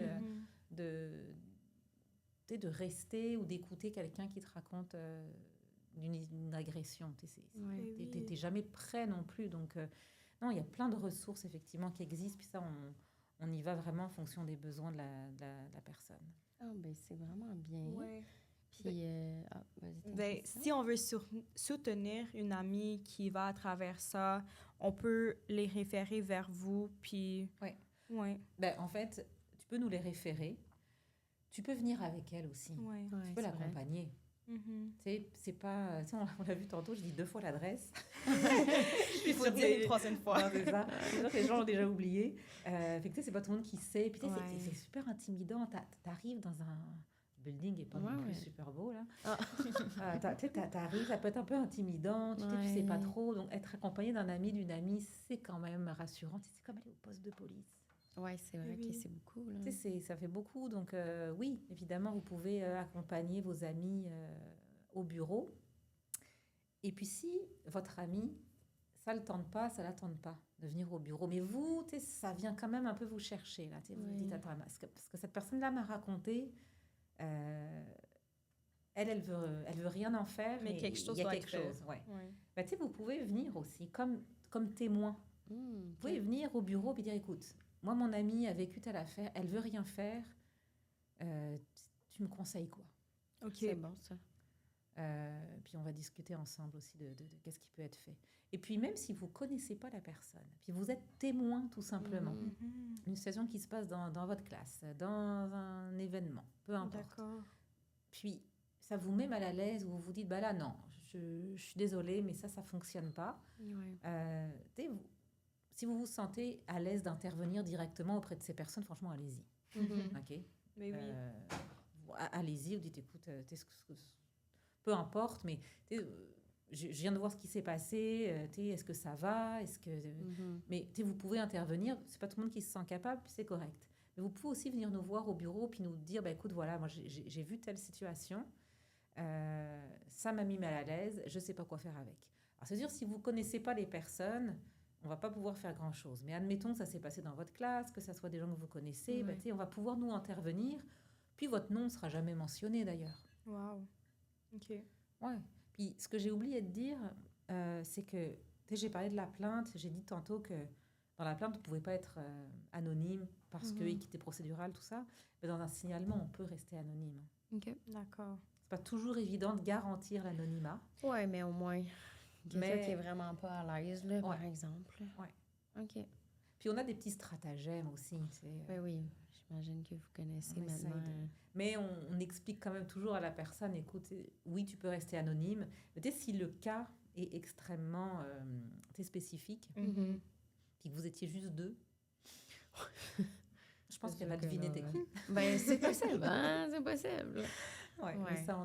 de rester ou d'écouter quelqu'un qui te raconte une agression. Tu n'es jamais prêt non plus. Donc, non, il y a plein de ressources, effectivement, qui existent. Puis ça, on y va vraiment en fonction des besoins de la personne. Ah, ben c'est vraiment bien. Ouais. Puis, si on veut soutenir une amie qui va à travers ça, on peut les référer vers vous, puis... Oui. En fait, tu peux nous les référer. Tu peux venir avec elle aussi. Tu peux l'accompagner. C'est pas... on l'a vu tantôt, je dis 2 fois l'adresse. Il faut dire une troisième fois. Non, c'est ça. C'est sûr que les gens ont déjà oublié. Fait que c'est pas tout le monde qui sait. Puis c'est super intimidant. T'arrives dans un building et pas non plus super beau, là. T'arrives, ça peut être un peu intimidant. Tu sais pas trop. Donc, être accompagné d'un ami, d'une amie, c'est quand même rassurant. C'est comme aller au poste de police. Oui, c'est vrai que c'est beaucoup. Ça fait beaucoup. Donc, oui, évidemment, vous pouvez accompagner vos amis au bureau. Et puis, si votre ami, ça ne le tente pas, ça ne la tente pas de venir au bureau, mais vous, ça vient quand même un peu vous chercher. Là, vous vous dites, attends, parce que cette personne-là m'a raconté, elle veut rien en faire, mais quelque chose, il y a quelque chose. Ouais. Bah, vous pouvez venir aussi comme témoin. Vous pouvez venir au bureau et dire, écoute, moi, mon amie a vécu telle affaire, elle veut rien faire. Tu me conseilles quoi? Ok. C'est bon, ça. Puis on va discuter ensemble aussi de qu'est-ce qui peut être fait. Et puis même si vous ne connaissez pas la personne, puis vous êtes témoin tout simplement, une situation qui se passe dans votre classe, dans un événement, peu importe. D'accord. Puis ça vous met mal à l'aise ou vous vous dites, bah là non, je suis désolée, mais ça ne fonctionne pas. Ouais. Si vous vous sentez à l'aise d'intervenir directement auprès de ces personnes, franchement, allez-y. OK? Mais oui. Allez-y, vous dites, écoute, peu importe, mais je viens de voir ce qui s'est passé, est-ce que ça va? Mais vous pouvez intervenir, c'est pas tout le monde qui se sent capable, c'est correct. Mais vous pouvez aussi venir nous voir au bureau puis nous dire, bah, écoute, voilà, moi j'ai vu telle situation, ça m'a mis mal à l'aise, je sais pas quoi faire avec. Alors c'est sûr, si vous connaissez pas les personnes, on va pas pouvoir faire grand-chose. Mais admettons que ça s'est passé dans votre classe, que ça soit des gens que vous connaissez, bah, on va pouvoir nous intervenir, puis votre nom ne sera jamais mentionné d'ailleurs. Waouh. Ok. Ouais. Puis ce que j'ai oublié de dire, c'est que j'ai parlé de la plainte. J'ai dit tantôt que dans la plainte, vous ne pouvez pas être anonyme parce que équité procédurale, tout ça. Mais dans un signalement, on peut rester anonyme. Ok. D'accord. C'est pas toujours évident de garantir l'anonymat. Ouais, mais au moins quelqu'un qui est vraiment pas à l'aise, là, par exemple. Ouais. Ok. Puis on a des petits stratagèmes aussi. Oui. J'imagine que vous connaissez maintenant. Mais on explique quand même toujours à la personne, écoute, oui, tu peux rester anonyme. Mais si le cas est extrêmement spécifique, puis que vous étiez juste 2, je pense qu'elle va deviner t'es qui. Ben, c'est possible, hein? C'est possible. Ouais. Mais ça,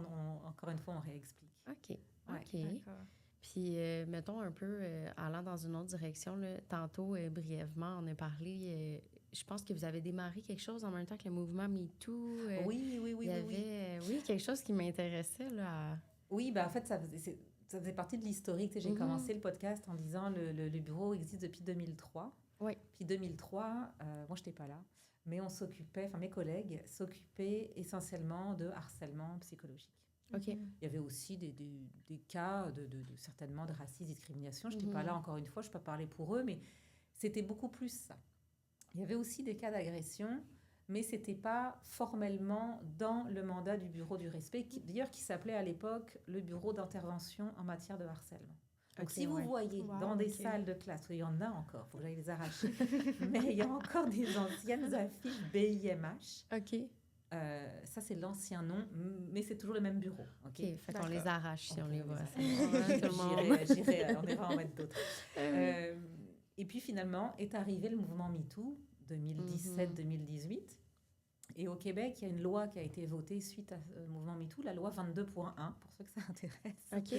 encore une fois, on réexplique. OK. D'accord. Puis, mettons un peu, allant dans une autre direction, là, tantôt, brièvement, on a parlé... je pense que vous avez démarré quelque chose en même temps que le mouvement MeToo. Oui. Il y avait quelque chose qui m'intéressait. Là. Oui, ben, en fait, ça faisait partie de l'historique. J'ai commencé le podcast en disant le bureau existe depuis 2003. Oui. Puis 2003, moi, je n'étais pas là, mais mes collègues s'occupaient essentiellement de harcèlement psychologique. OK. Il y avait aussi des cas certainement de racisme, discrimination. Je n'étais pas là, encore une fois, je ne peux pas parler pour eux, mais c'était beaucoup plus ça. Il y avait aussi des cas d'agression, mais ce n'était pas formellement dans le mandat du Bureau du respect, d'ailleurs qui s'appelait à l'époque le Bureau d'intervention en matière de harcèlement. Donc, si vous voyez dans des salles de classe, il y en a encore, il faut que j'aille les arracher, mais il y a encore des anciennes affiches BIMH. OK. Ça, c'est l'ancien nom, mais c'est toujours le même bureau. OK, fait qu'on les arrache si on les voit. J'irai, on ira en mettre d'autres. Et puis finalement est arrivé le mouvement MeToo 2017-2018. Et au Québec, il y a une loi qui a été votée suite à ce mouvement MeToo, la loi 22.1, pour ceux que ça intéresse. OK.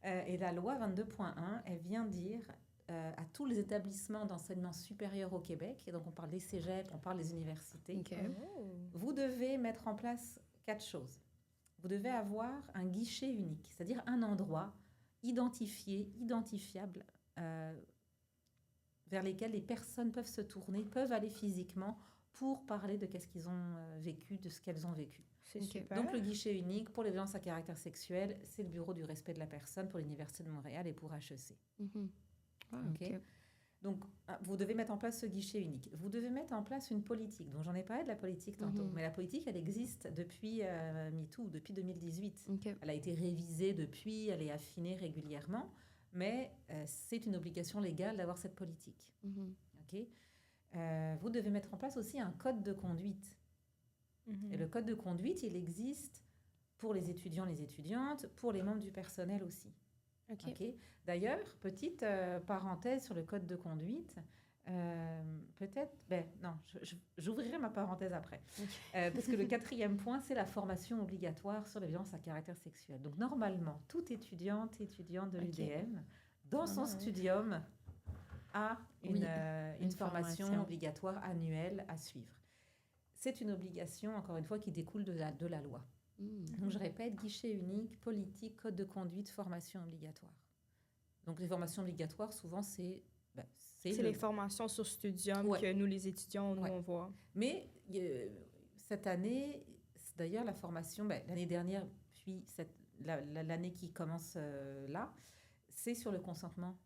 Et la loi 22.1, elle vient dire à tous les établissements d'enseignement supérieur au Québec, et donc on parle des cégeps, on parle des universités, vous devez mettre en place 4 choses. Vous devez avoir un guichet unique, c'est-à-dire un endroit identifiable, vers lesquels les personnes peuvent se tourner, peuvent aller physiquement pour parler de qu'est-ce qu'ils ont vécu, de ce qu'elles ont vécu. C'est super. Donc, le guichet unique pour les violences à caractère sexuel, c'est le Bureau du respect de la personne pour l'Université de Montréal et pour HEC. Okay. Donc, vous devez mettre en place ce guichet unique. Vous devez mettre en place une politique. Donc, j'en ai parlé de la politique tantôt. Mais la politique, elle existe depuis MeToo, depuis 2018. Elle a été révisée depuis, elle est affinée régulièrement. Mais c'est une obligation légale d'avoir cette politique. Vous devez mettre en place aussi un code de conduite. Et le code de conduite, il existe pour les étudiants, les étudiantes, pour les membres du personnel aussi. OK. D'ailleurs, petite parenthèse sur le code de conduite. Peut-être, non, j'ouvrirai ma parenthèse après. Parce que le 4e point, c'est la formation obligatoire sur les violences à caractère sexuel. Donc, normalement, toute étudiant de l'UDM, dans son studium, a une formation obligatoire annuelle à suivre. C'est une obligation, encore une fois, qui découle de la loi. Donc, je répète, guichet unique, politique, code de conduite, formation obligatoire. Donc, les formations obligatoires, souvent, c'est les formations sur Studium que nous, les étudiants, on voit. Mais cette année, d'ailleurs, la formation, l'année dernière, puis l'année qui commence là, c'est sur le consentement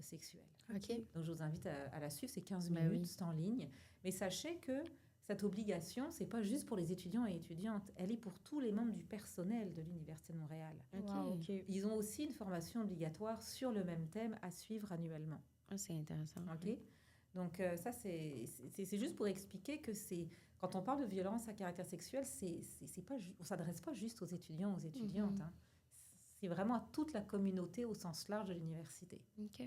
sexuel. OK. Donc, je vous invite à la suivre. C'est 15 minutes, c'est en ligne. Mais sachez que cette obligation, c'est pas juste pour les étudiants et étudiantes. Elle est pour tous les membres du personnel de l'Université de Montréal. OK. Ils ont aussi une formation obligatoire sur le même thème à suivre annuellement. Ah, c'est intéressant. OK. Donc, ça, c'est juste pour expliquer que quand on parle de violence à caractère sexuel, c'est pas, on ne s'adresse pas juste aux étudiants, aux étudiantes. Hein. C'est vraiment à toute la communauté au sens large de l'université. OK.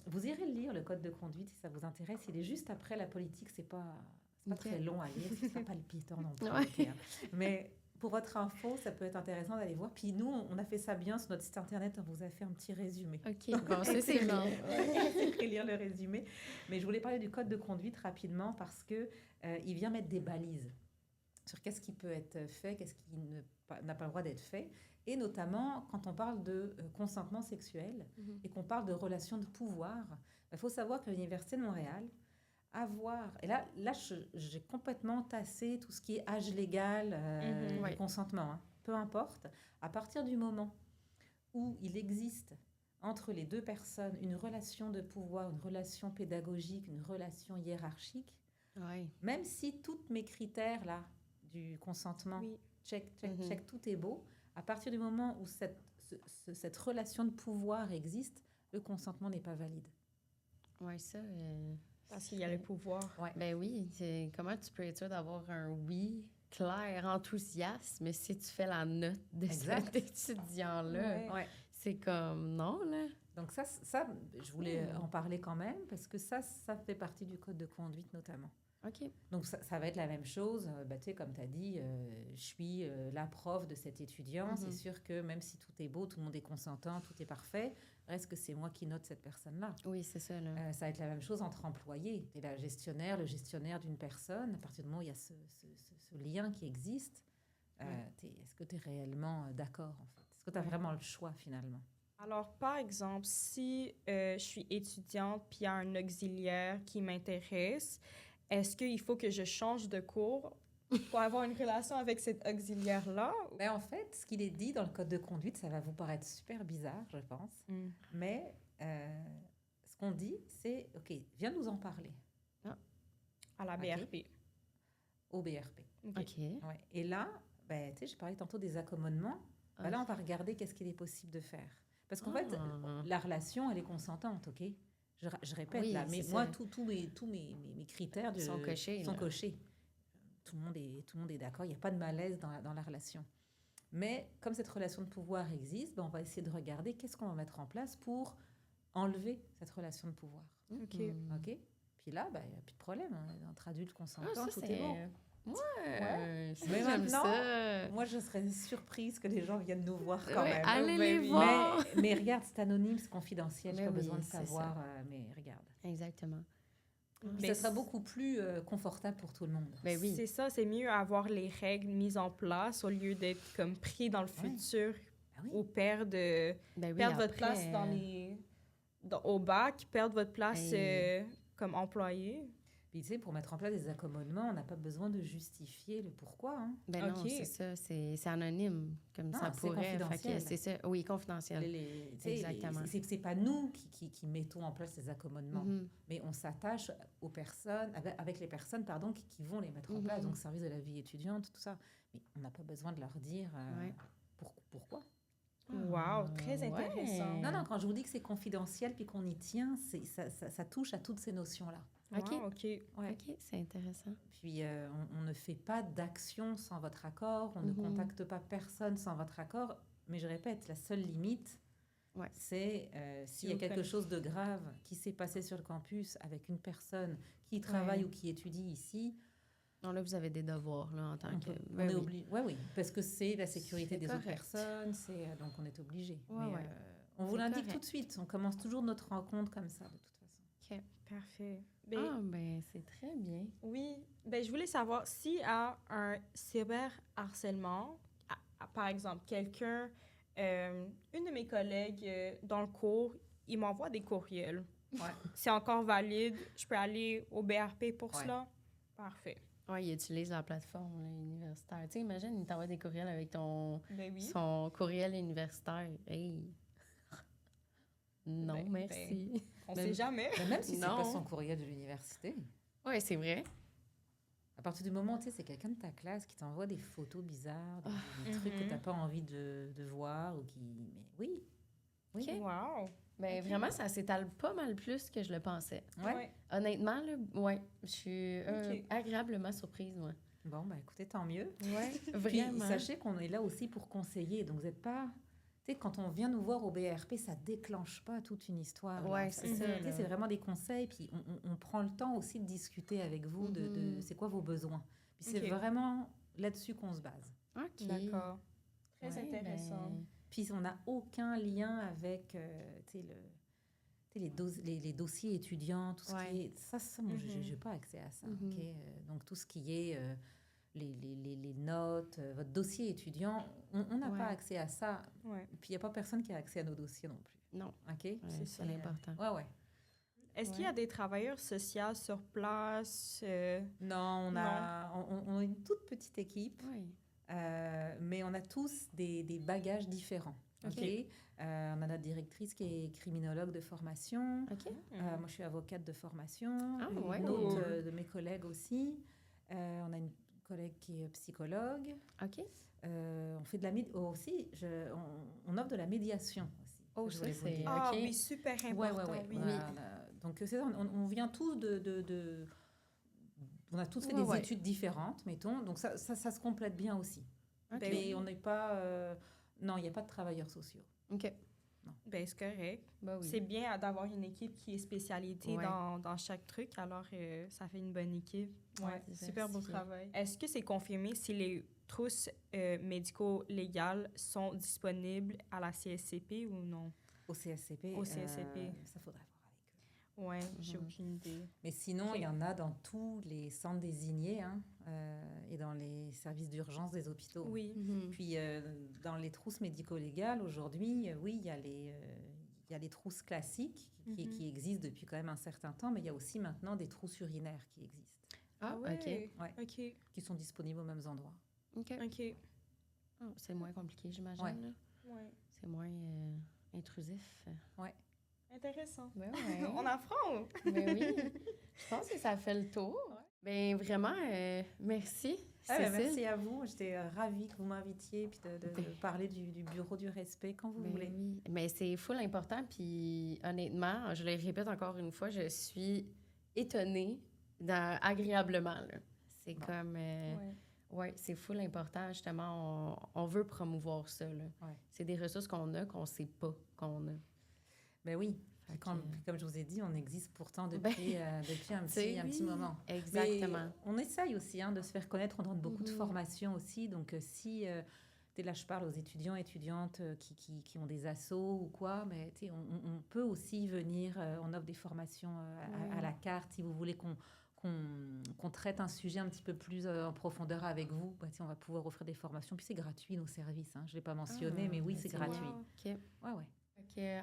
Vous irez lire le code de conduite si ça vous intéresse. Il est juste après la politique. C'est pas très long à lire. C'est pas palpitant non plus. Okay, hein. Mais pour votre info, ça peut être intéressant d'aller voir. Puis nous, on a fait ça bien sur notre site internet. On vous a fait un petit résumé. OK, bon, ça, c'est bien. Lire le résumé. Mais je voulais parler du code de conduite rapidement parce que il vient mettre des balises sur qu'est-ce qui peut être fait, qu'est-ce qui n'a pas le droit d'être fait. Et notamment, quand on parle de consentement sexuel et qu'on parle de relations de pouvoir, il faut savoir que l'Université de Montréal, et là j'ai complètement tassé tout ce qui est âge légal du consentement, hein. Peu importe, à partir du moment où il existe entre les deux personnes une relation de pouvoir, une relation pédagogique, une relation hiérarchique, même si tous mes critères là, du consentement, check, tout est beau, à partir du moment où cette relation de pouvoir existe, le consentement n'est pas valide. Oui, ça... Parce qu'il y a le pouvoir. Ouais. Ben oui, comment tu peux être sûr d'avoir un oui clair, enthousiaste, mais si tu fais la note de cet étudiant-là, c'est comme non, là. Donc ça je voulais en parler quand même, parce que ça fait partie du code de conduite notamment. OK. Donc, ça va être la même chose. Tu sais, comme tu as dit, je suis la prof de cet étudiant. C'est sûr que même si tout est beau, tout le monde est consentant, tout est parfait, reste que c'est moi qui note cette personne-là. Oui, c'est ça. Là. Ça va être la même chose entre employés. Tu es le gestionnaire d'une personne. À partir du moment où il y a ce lien qui existe, est-ce que tu es réellement d'accord, en fait? Est-ce que tu as vraiment le choix, finalement? Alors, par exemple, si je suis étudiante puis il y a un auxiliaire qui m'intéresse, est-ce qu'il faut que je change de cours pour avoir une relation avec cet auxiliaire-là? En fait, ce qu'il est dit dans le code de conduite, ça va vous paraître super bizarre, je pense. Mais ce qu'on dit, c'est, OK, viens nous en parler. À la BRP. Au BRP. OK. Ouais. Et là, tu sais, j'ai parlé tantôt des accommodements. Là, on va regarder qu'est-ce qu'il est possible de faire. Parce qu'en fait, la relation, elle est consentante, OK? Je répète, là, mais moi, tous mes critères sont cochés. Tout le monde est d'accord, il n'y a pas de malaise dans la relation. Mais comme cette relation de pouvoir existe, on va essayer de regarder qu'est-ce qu'on va mettre en place pour enlever cette relation de pouvoir. OK. Puis là, il n'y a plus de problème. Hein. Entre adultes consentants, tout est bon. Ouais. Mais maintenant, moi, je serais surprise que les gens viennent nous voir quand même. Allez les voir! Mais regarde, c'est anonyme, c'est confidentiel. Je n'ai pas besoin de savoir, mais regarde. Exactement. Puis ça sera beaucoup plus confortable pour tout le monde. Ben oui. C'est ça, c'est mieux avoir les règles mises en place au lieu d'être comme pris dans le futur ou perdre votre place au bac, perdre votre place comme employé. Puis, tu sais, pour mettre en place des accommodements, on n'a pas besoin de justifier le pourquoi. Hein. Non, c'est ça. C'est anonyme, comme ça pourrait. Confidentiel. C'est ça. Oui, confidentiel. Exactement. C'est pas nous qui mettons en place ces accommodements, mais on s'attache aux personnes, avec les personnes qui vont les mettre en place, donc service de la vie étudiante, tout ça. Mais on n'a pas besoin de leur dire pourquoi. Wow, très intéressant. Non, non, quand je vous dis que c'est confidentiel puis qu'on y tient, ça touche à toutes ces notions-là. OK. Wow, OK. Ouais. OK, c'est intéressant. Puis, on ne fait pas d'action sans votre accord, on ne contacte pas personne sans votre accord. Mais je répète, la seule limite, c'est s'il y a quelque chose de grave qui s'est passé sur le campus avec une personne qui travaille ou qui étudie ici. Non, là, vous avez des devoirs, là, en tant que... On est obligé. Oui, parce que c'est la sécurité des autres personnes, donc on est obligé. On vous l'indique tout de suite. On commence toujours notre rencontre comme ça, de toute façon. OK. Parfait. C'est très bien. Oui. Je voulais savoir s'il y a un cyberharcèlement, par exemple, quelqu'un, une de mes collègues dans le cours, il m'envoie des courriels. C'est encore valide. Je peux aller au BRP pour cela? Parfait. Oui, il utilise la plateforme là, universitaire. Tu sais, imagine, il t'envoie des courriels avec son courriel universitaire. Hey! Non, merci. On sait jamais. Mais même si c'est pas son courriel de l'université. Oui, c'est vrai. À partir du moment où tu sais, c'est quelqu'un de ta classe qui t'envoie des photos bizarres, des trucs que tu n'as pas envie de voir ou qui... Mais oui. OK. Wow. Vraiment, ça s'étale pas mal plus que je le pensais. Ouais. Honnêtement, là, je suis agréablement surprise, moi. Bon, écoutez, tant mieux. Oui, vraiment. Puis, sachez qu'on est là aussi pour conseiller. Donc, vous n'êtes pas... Tu sais, quand on vient nous voir au BRP, ça déclenche pas toute une histoire. Oui, c'est ça. C'est vraiment des conseils. Puis, on prend le temps aussi de discuter avec vous de c'est quoi vos besoins. Puis, c'est vraiment là-dessus qu'on se base. OK. D'accord. Très intéressant. Puis, on n'a aucun lien avec, les dossiers étudiants, tout ce qui est... Ça moi, je n'ai pas accès à ça. Okay? Donc, tout ce qui est... les notes, votre dossier étudiant, on n'a pas accès à ça. Puis, il n'y a pas personne qui a accès à nos dossiers non plus. Non. OK? C'est l'important. Oui. Est-ce qu'il y a des travailleurs sociaux sur place? Non, on a une toute petite équipe. Oui. Mais on a tous des bagages différents. Okay. On a notre directrice qui est criminologue de formation. Moi, je suis avocate de formation. Une autre de mes collègues aussi. On a une collègue qui est psychologue. On fait de aussi. On offre de la médiation aussi. Oh, ça, c'est... oui, super important. Oui. Donc, c'est ça, on vient tous on a tous fait des études différentes, mettons. Donc, ça se complète bien aussi. Mais on n'est pas... non, il n'y a pas de travailleurs sociaux. OK. Non. C'est correct. Oui. C'est bien d'avoir une équipe qui est spécialisée dans chaque truc. Alors, ça fait une bonne équipe. Super beau travail. Est-ce que c'est confirmé si les trousses médico-légales sont disponibles à la CSCP ou non? Au CSCP? Au CSCP. Ça faudrait voir. Oui, j'ai aucune idée. Mais sinon, il y en a dans tous les centres désignés et dans les services d'urgence des hôpitaux. Oui. Puis, dans les trousses médico-légales, aujourd'hui, il y a les trousses classiques qui existent depuis quand même un certain temps, mais il y a aussi maintenant des trousses urinaires qui existent. Ah, OK. Qui sont disponibles aux mêmes endroits. OK. Oh, c'est moins compliqué, j'imagine. Oui. C'est moins intrusif. Oui. Intéressant. On apprend. Oui. Je pense que ça fait le tour. Vraiment, merci. Merci à vous. J'étais ravie que vous m'invitiez puis de parler du Bureau du respect quand vous voulez. Oui. Mais c'est full important. Puis honnêtement, je le répète encore une fois, je suis étonnée agréablement. Là. C'est comme... c'est full important. Justement, on veut promouvoir ça. Là. C'est des ressources qu'on a qu'on ne sait pas qu'on a. Ben oui. Comme je vous ai dit, on existe pourtant depuis un petit moment. Exactement. Mais on essaye aussi de se faire connaître. On donne beaucoup de formations aussi. Donc, si... là, je parle aux étudiants, étudiantes qui ont des assos ou quoi, mais on peut aussi venir... on offre des formations à la carte. Si vous voulez qu'on traite un sujet un petit peu plus en profondeur avec vous, on va pouvoir offrir des formations. Puis c'est gratuit, nos services. Je ne l'ai pas mentionné, mais oui, c'est gratuit. OK.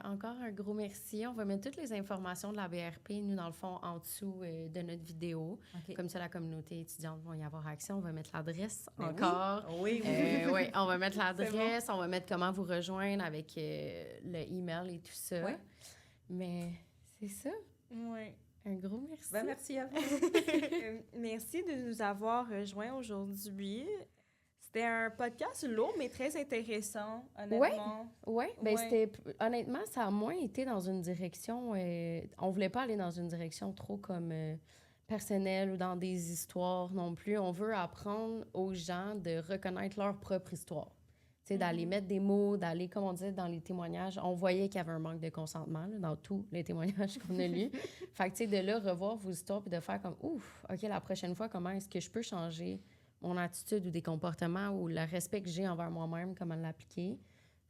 Encore un gros merci. On va mettre toutes les informations de la BRP, nous, dans le fond, en dessous de notre vidéo. Comme ça, la communauté étudiante va y avoir accès. On va mettre l'adresse encore. Oui. On va mettre l'adresse. On va mettre comment vous rejoindre avec le email et tout ça. Oui. Mais c'est ça. Oui. Un gros merci. Merci à vous. Merci de nous avoir rejoints aujourd'hui. C'était un podcast lourd, mais très intéressant, honnêtement. Oui, ben c'était... Honnêtement, ça a moins été dans une direction... on voulait pas aller dans une direction trop comme personnelle ou dans des histoires non plus. On veut apprendre aux gens de reconnaître leur propre histoire. Tu sais, d'aller mettre des mots, d'aller, comme on disait, dans les témoignages. On voyait qu'il y avait un manque de consentement là, dans tous les témoignages qu'on a lus. Fait que, tu sais, de là, revoir vos histoires puis de faire comme, ouf, OK, la prochaine fois, comment est-ce que je peux changer mon attitude ou des comportements ou le respect que j'ai envers moi-même, comment l'appliquer.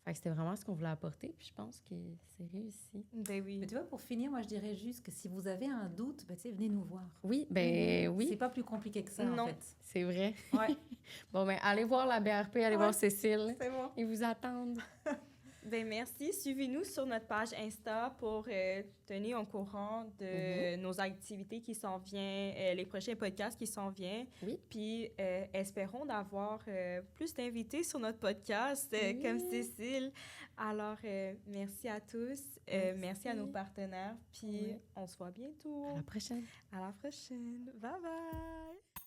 Fait que c'était vraiment ce qu'on voulait apporter, puis je pense que c'est réussi. Ben oui. Mais tu vois, pour finir, moi, je dirais juste que si vous avez un doute, ben, tu sais, venez nous voir. Oui, oui. C'est pas plus compliqué que ça, en fait. C'est vrai. Ouais. Bon, ben allez voir la BRP, allez voir Cécile. C'est bon. Ils vous attendent. Ben merci. Suivez-nous sur notre page Insta pour tenir au courant de nos activités qui s'en viennent, les prochains podcasts qui s'en viennent. Oui. Puis espérons d'avoir plus d'invités sur notre podcast comme Cécile. Alors, merci à tous. Merci à nos partenaires. Puis on se voit bientôt. À la prochaine. À la prochaine. Bye bye.